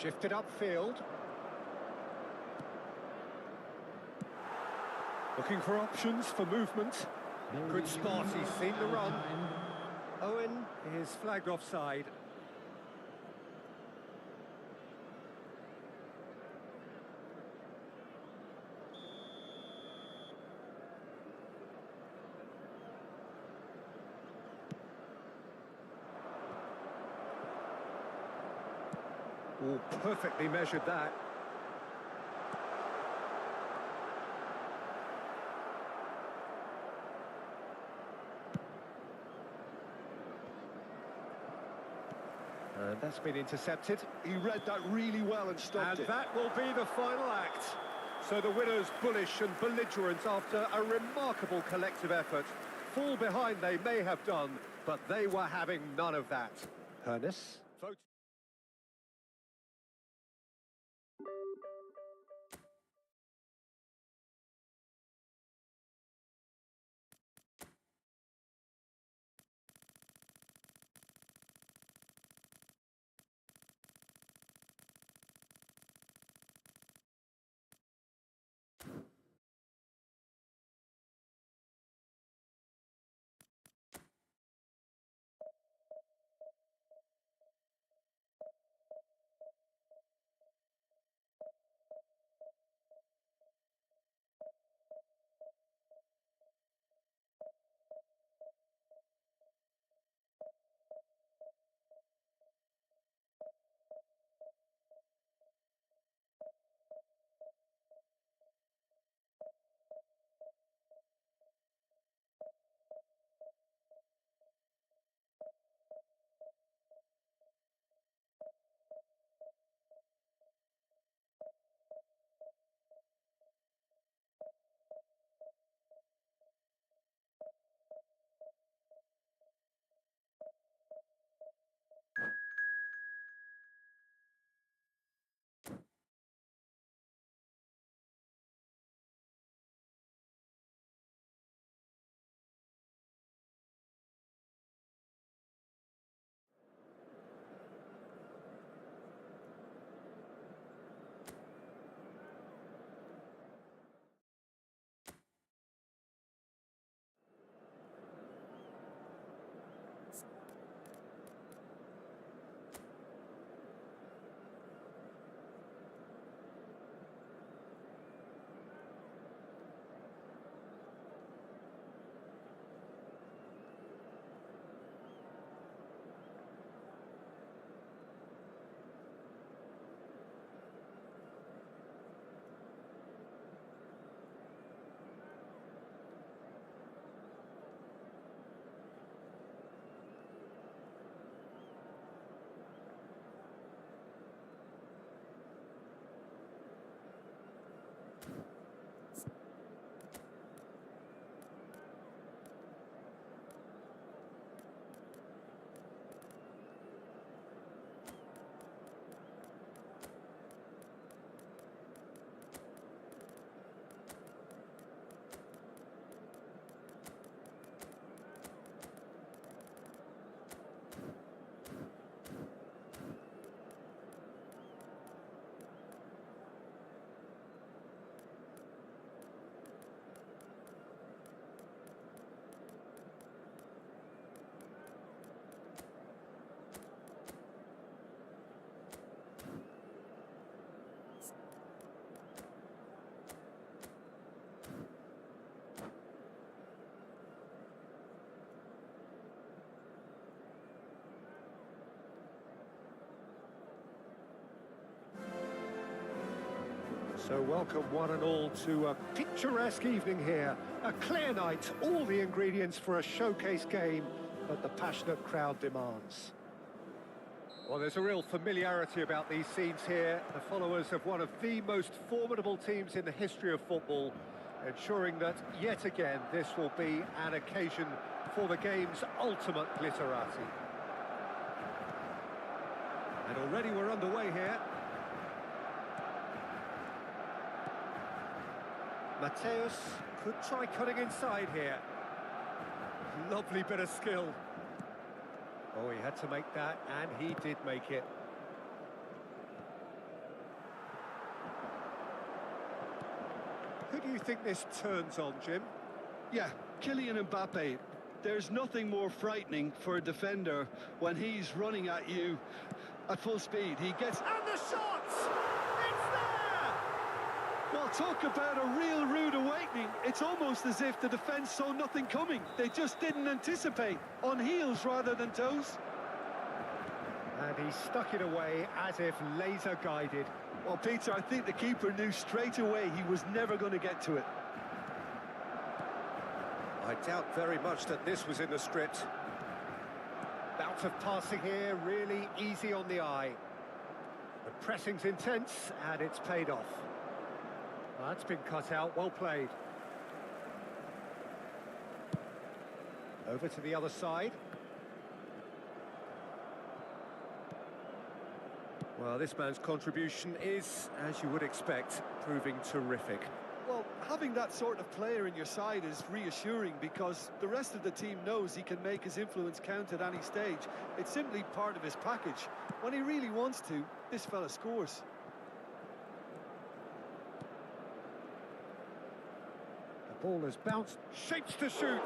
Shifted upfield. Looking for options for movement. Good spot, he's seen the run. Owen is flagged offside. Oh, perfectly measured that. And that's been intercepted. He read that really well and stopped And it. that will be the final act. So the winners bullish and belligerent after a remarkable collective effort. Fall behind they may have done, but they were having none of that. Hernes. So welcome one and all to a picturesque evening here. A clear night, all the ingredients for a showcase game that the passionate crowd demands. Well, there's a real familiarity about these scenes here. The followers of one of the most formidable teams in the history of football, ensuring that, yet again, this will be an occasion for the game's ultimate glitterati. And already we're underway here. Mateus could try cutting inside here. Lovely bit of skill. Oh, he had to make that, and he did make it. Who do you think this turns on, Jim? Yeah, Kylian Mbappe. There's nothing more frightening for a defender when he's running at you at full speed. He gets... And the shot! It's there! Well, talk about a real rude awakening. It's almost as if the defence saw nothing coming. They just didn't anticipate. On heels rather than toes. And he stuck it away as if laser guided. Well, Peter, I think the keeper knew straight away he was never going to get to it. I doubt very much that this was in the script. Bout of passing here, really easy on the eye. The pressing's intense, and it's paid off. That's been cut out, well played. Over to the other side. Well, this man's contribution is, as you would expect, proving terrific. Well, having that sort of player in your side is reassuring because the rest of the team knows he can make his influence count at any stage. It's simply part of his package. When he really wants to, this fella scores. The ball has bounced, shapes to shoot.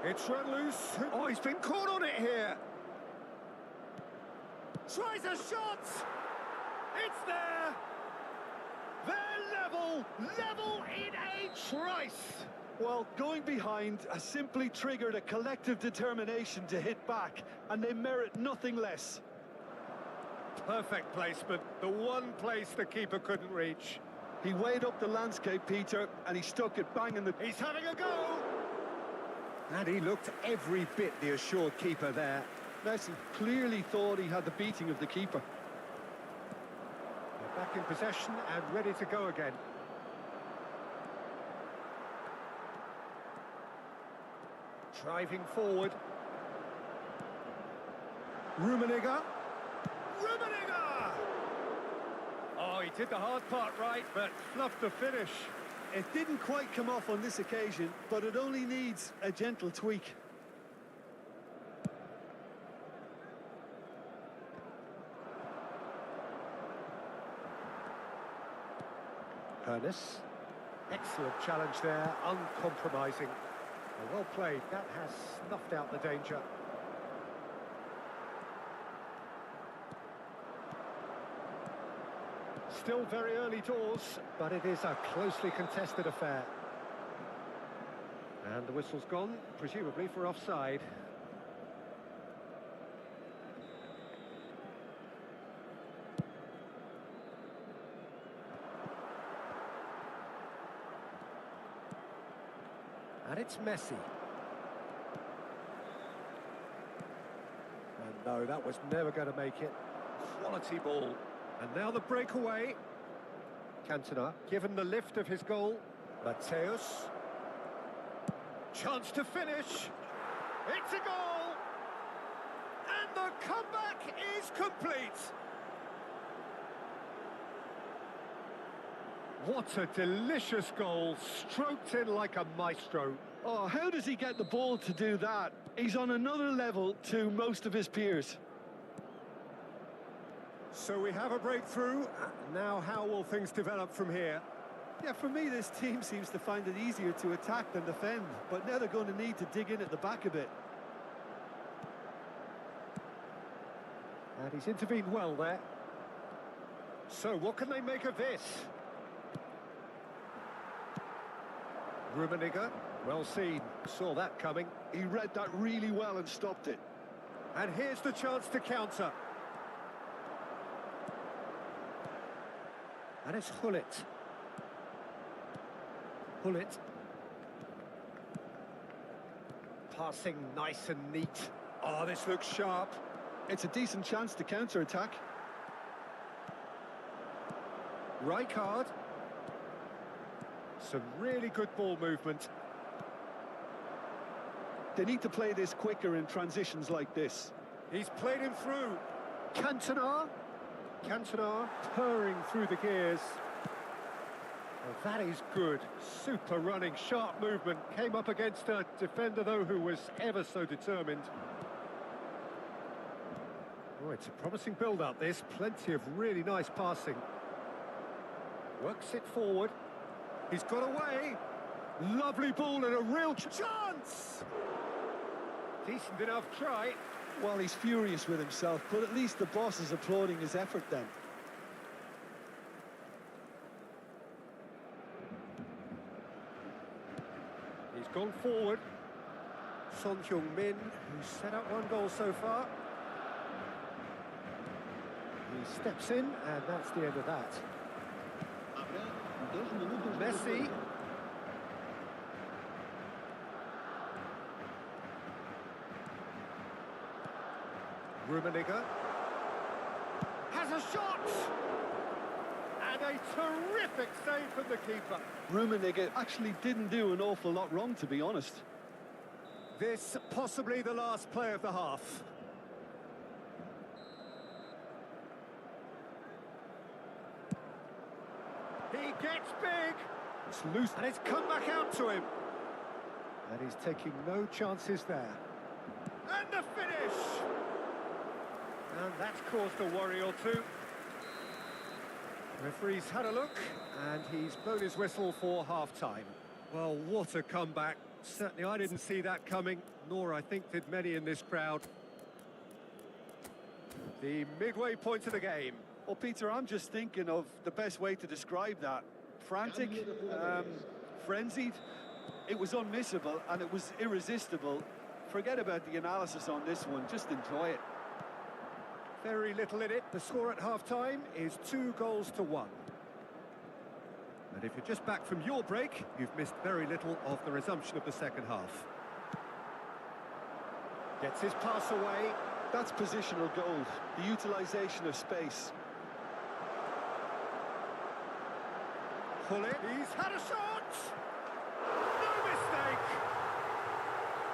It's run loose. Oh, he's been caught on it here. Tries a shot. It's there. They're level in a trice. Well, going behind has simply triggered a collective determination to hit back, and they merit nothing less. Perfect placement, the one place the keeper couldn't reach. He weighed up the landscape, Peter, and he stuck it bang in the... He's having a go! And he looked every bit the assured keeper there. Messi clearly thought he had the beating of the keeper. They're back in possession and ready to go again. Driving forward. Rummenigge. Oh, he did the hard part right, but fluffed the finish. It didn't quite come off on this occasion, but it only needs a gentle tweak. Ernest. Excellent challenge there, uncompromising. Well played, that has snuffed out the danger. Still very early doors, but it is a closely contested affair. And the whistle's gone, presumably for offside. And it's Messi. And no, that was never going to make it. Quality ball. And now the breakaway. Cantona, given the lift of his goal. Mateus. Chance to finish. It's a goal. And the comeback is complete. What a delicious goal, stroked in like a maestro. Oh, how does he get the ball to do that? He's on another level to most of his peers. So we have a breakthrough. Now how will things develop from here? Yeah, for me, this team seems to find it easier to attack than defend, but now they're going to need to dig in at the back a bit. And he's intervened well there. So what can they make of this? Rummenigge, well seen, saw that coming. He read that really well and stopped it. And here's the chance to counter. And it's Hullet. Pull it. Passing nice and neat. Oh, this looks sharp. It's a decent chance to counter-attack. Rijkaard. Some really good ball movement. They need to play this quicker in transitions like this. He's played him through. Cantona. Cantona purring through the gears. Well, that is good. Super running, sharp movement. Came up against a defender, though, who was ever so determined. Oh, it's a promising build-up, this. Plenty of really nice passing. Works it forward. He's got away. Lovely ball and a real chance! Decent enough try. Well, he's furious with himself, but at least the boss is applauding his effort then. He's gone forward. Son Heung-min, who's set up one goal so far. He steps in, and that's the end of that. Messi. Rummenigge has a shot! And a terrific save from the keeper. Rummenigge actually didn't do an awful lot wrong, to be honest. This possibly the last play of the half. He gets big. It's loose and it's come back out to him. And he's taking no chances there. And the finish! And that's caused a worry or two. Referee's had a look, and he's blown his whistle for half-time. Well, what a comeback. Certainly I didn't see that coming, nor I think did many in this crowd. The midway point of the game. Well, Peter, I'm just thinking of the best way to describe that. Frantic, frenzied. It was unmissable, and it was irresistible. Forget about the analysis on this one, just enjoy it. Very little in it. The score at half-time is 2-1. And if you're just back from your break, you've missed very little of the resumption of the second half. Gets his pass away. That's positional gold, the utilisation of space. Pull it. He's had a shot! No mistake!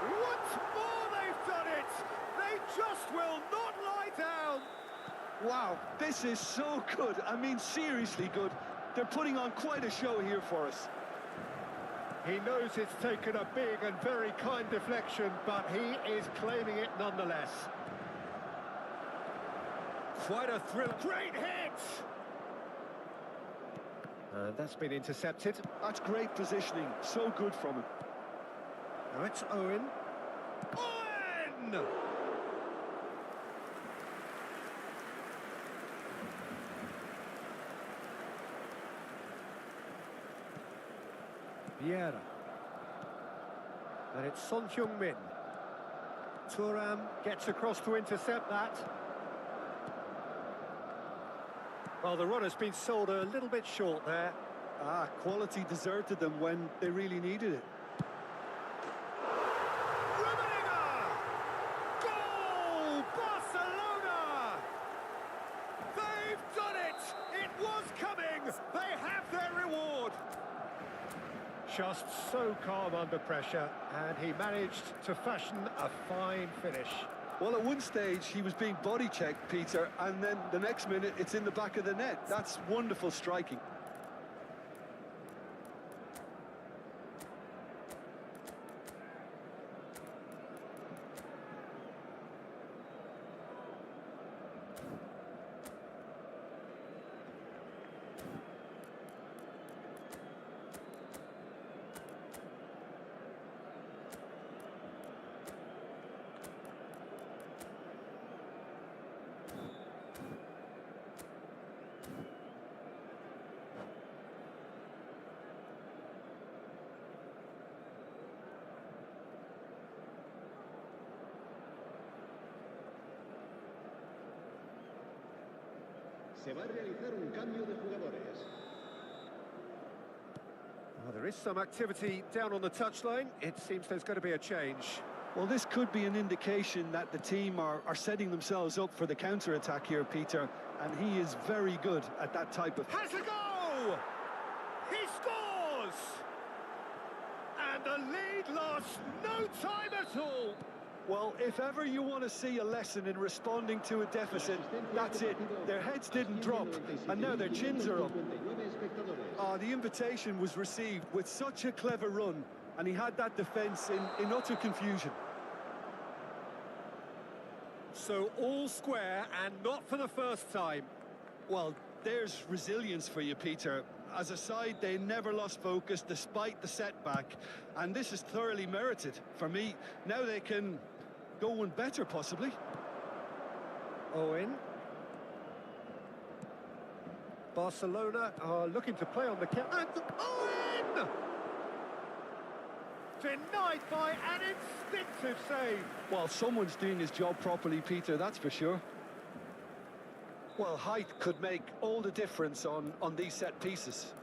Once more they've done it! They just will not lie down! Wow, this is so good. I mean, seriously good. They're putting on quite a show here for us. He knows it's taken a big and very kind deflection, but he is claiming it nonetheless. Quite a thrill. Great hit! And that's been intercepted. That's great positioning. So good from him. Now it's Owen. Owen! Vieira. And it's Son Heung-min. Thuram gets across to intercept that. Well, the run has been sold a little bit short there. Quality deserted them when they really needed it. Rummenigge! Goal! Barcelona! They've done it! It was coming! They have their reward! Just so calm under pressure, and he managed to fashion a fine finish. Well, at one stage, he was being body-checked, Peter, and then the next minute, it's in the back of the net. That's wonderful striking. Se va a realizar un cambio de jugadores. Well, there There is some activity down on the touchline. It seems there's going to be a change. Well, this could be an indication that the team are setting themselves up for the counter-attack here, Peter, and he is very good at that type of... Has a go! He scores! And the lead lost no time at all. Well, if ever you want to see a lesson in responding to a deficit, that's it. Their heads didn't drop, and now their chins are up. The invitation was received with such a clever run, and he had that defence in utter confusion. So all square, and not for the first time. Well, there's resilience for you, Peter. As a side, they never lost focus despite the setback, and this is thoroughly merited. For me, now they can go one better, possibly. Owen. Barcelona are looking to play on the counter. And Owen! Denied by an instinctive save. Well, someone's doing his job properly, Peter, that's for sure. Well, height could make all the difference on these set pieces.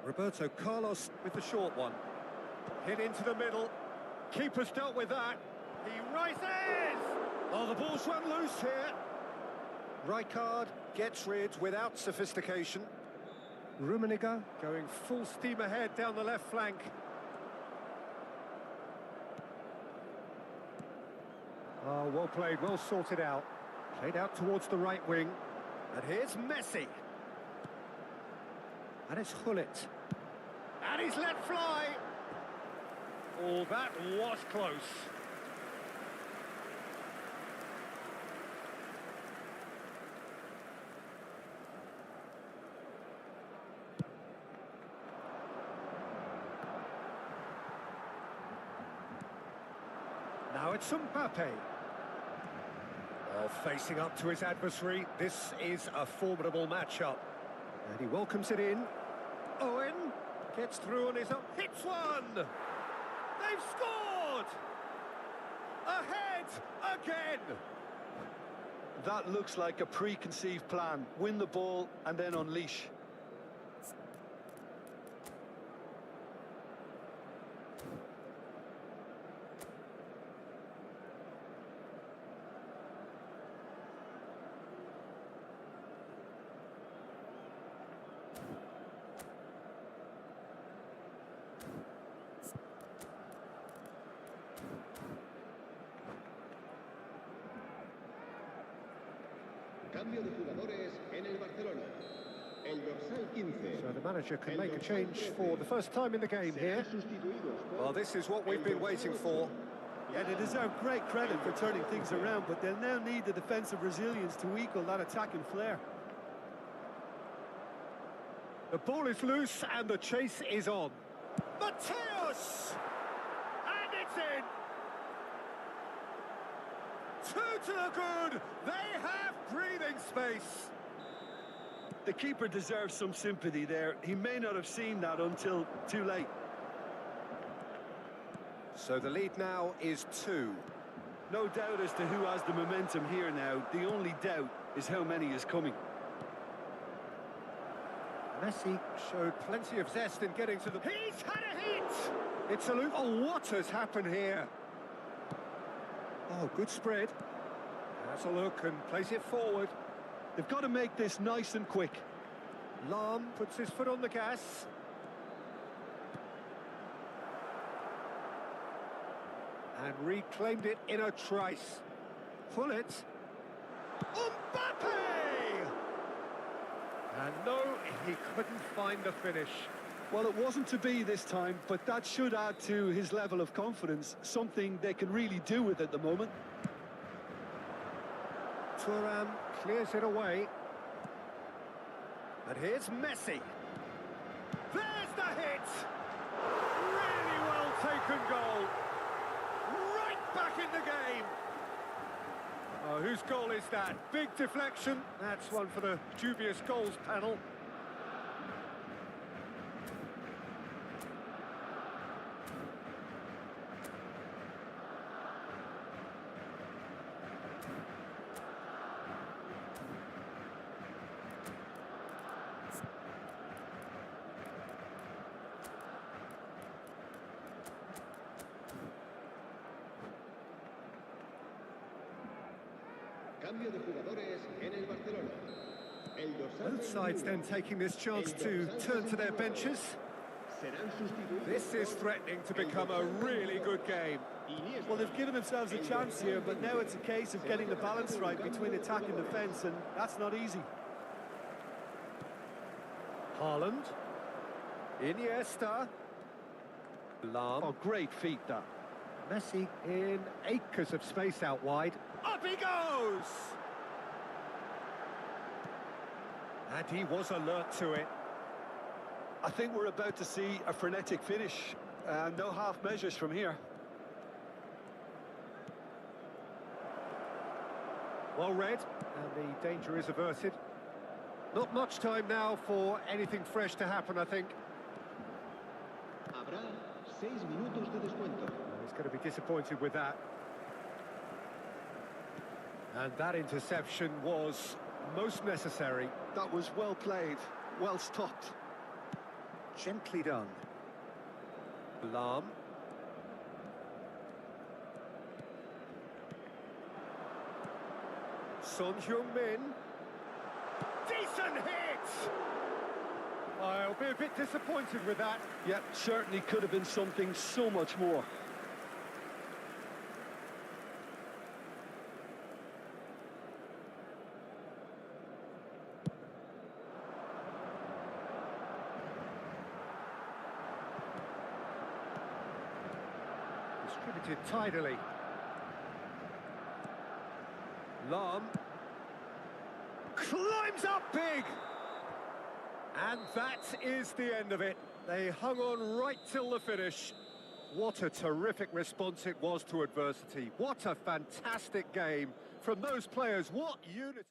Roberto Carlos with the short one. Hit into the middle. Keeper's dealt with that. He rises! Oh, the ball's run loose here. Rijkaard gets rid without sophistication. Rummenigge going full steam ahead down the left flank. Oh, well played, well sorted out. Played out towards the right wing. And here's Messi. And it's Hullet. And he's let fly. Oh, that was close. Now it's Mbappe. Oh, facing up to his adversary. This is a formidable matchup. And he welcomes it in. Owen gets through on his own. Hits one! They've scored! Ahead again! That looks like a preconceived plan. Win the ball and then unleash. Cambio de jugadores en el Barcelona. El dorsal 15. So the manager can make a change for the first time in the game here. Well, this is what we've been waiting for. Yeah, they deserve great credit for turning things around, but they'll now need the defensive resilience to equal that attacking flair. The ball is loose and the chase is on. Mateus! And it's in! Two to the good! They have breathing space! The keeper deserves some sympathy there. He may not have seen that until too late. So the lead now is 2. No doubt as to who has the momentum here now. The only doubt is how many is coming. Messi showed plenty of zest in getting to the... He's had a hit! It's a loop. Oh, what has happened here? Oh, good spread. Has a look and plays it forward. They've got to make this nice and quick. Lahm puts his foot on the gas. And reclaimed it in a trice. Hullet. Mbappe! And no, he couldn't find the finish. Well, it wasn't to be this time, but that should add to his level of confidence, something they can really do with at the moment. Thuram clears it away. And here's Messi. There's the hit! Really well taken goal. Right back in the game. Oh, whose goal is that? Big deflection. That's one for the dubious goals panel. Cambio de jugadores en el Barcelona. El dorsal Both sides 21, then taking this chance el to dorsal turn to their 69, benches. serán sustituidos This is por threatening to el become a dorsal really 22, good game. Iniesta. Well, they've given themselves a El chance dorsal here, but now 20, it's a case of se getting the va a balance tratar de un right cambio between de attack and jugadores. defence, and that's not easy. Haaland. Iniesta. Lahm. Oh, great feat, that. Messi in acres of space out wide. Up he goes! And he was alert to it. I think we're about to see a frenetic finish. No half measures from here. Well read, and the danger is averted. Not much time now for anything fresh to happen, I think. Habrá 6 minutos de descuento. He's going to be disappointed with that. And that interception was most necessary. That was well played, well stopped. Gently done. Lahm. Son Heung-min. Decent hit! I'll be a bit disappointed with that. Yeah, certainly could have been something so much more. Distributed tidily. Lahm climbs up big, and that is the end of it. They hung on right till the finish. What a terrific response it was to adversity. What a fantastic game from those players. What unity.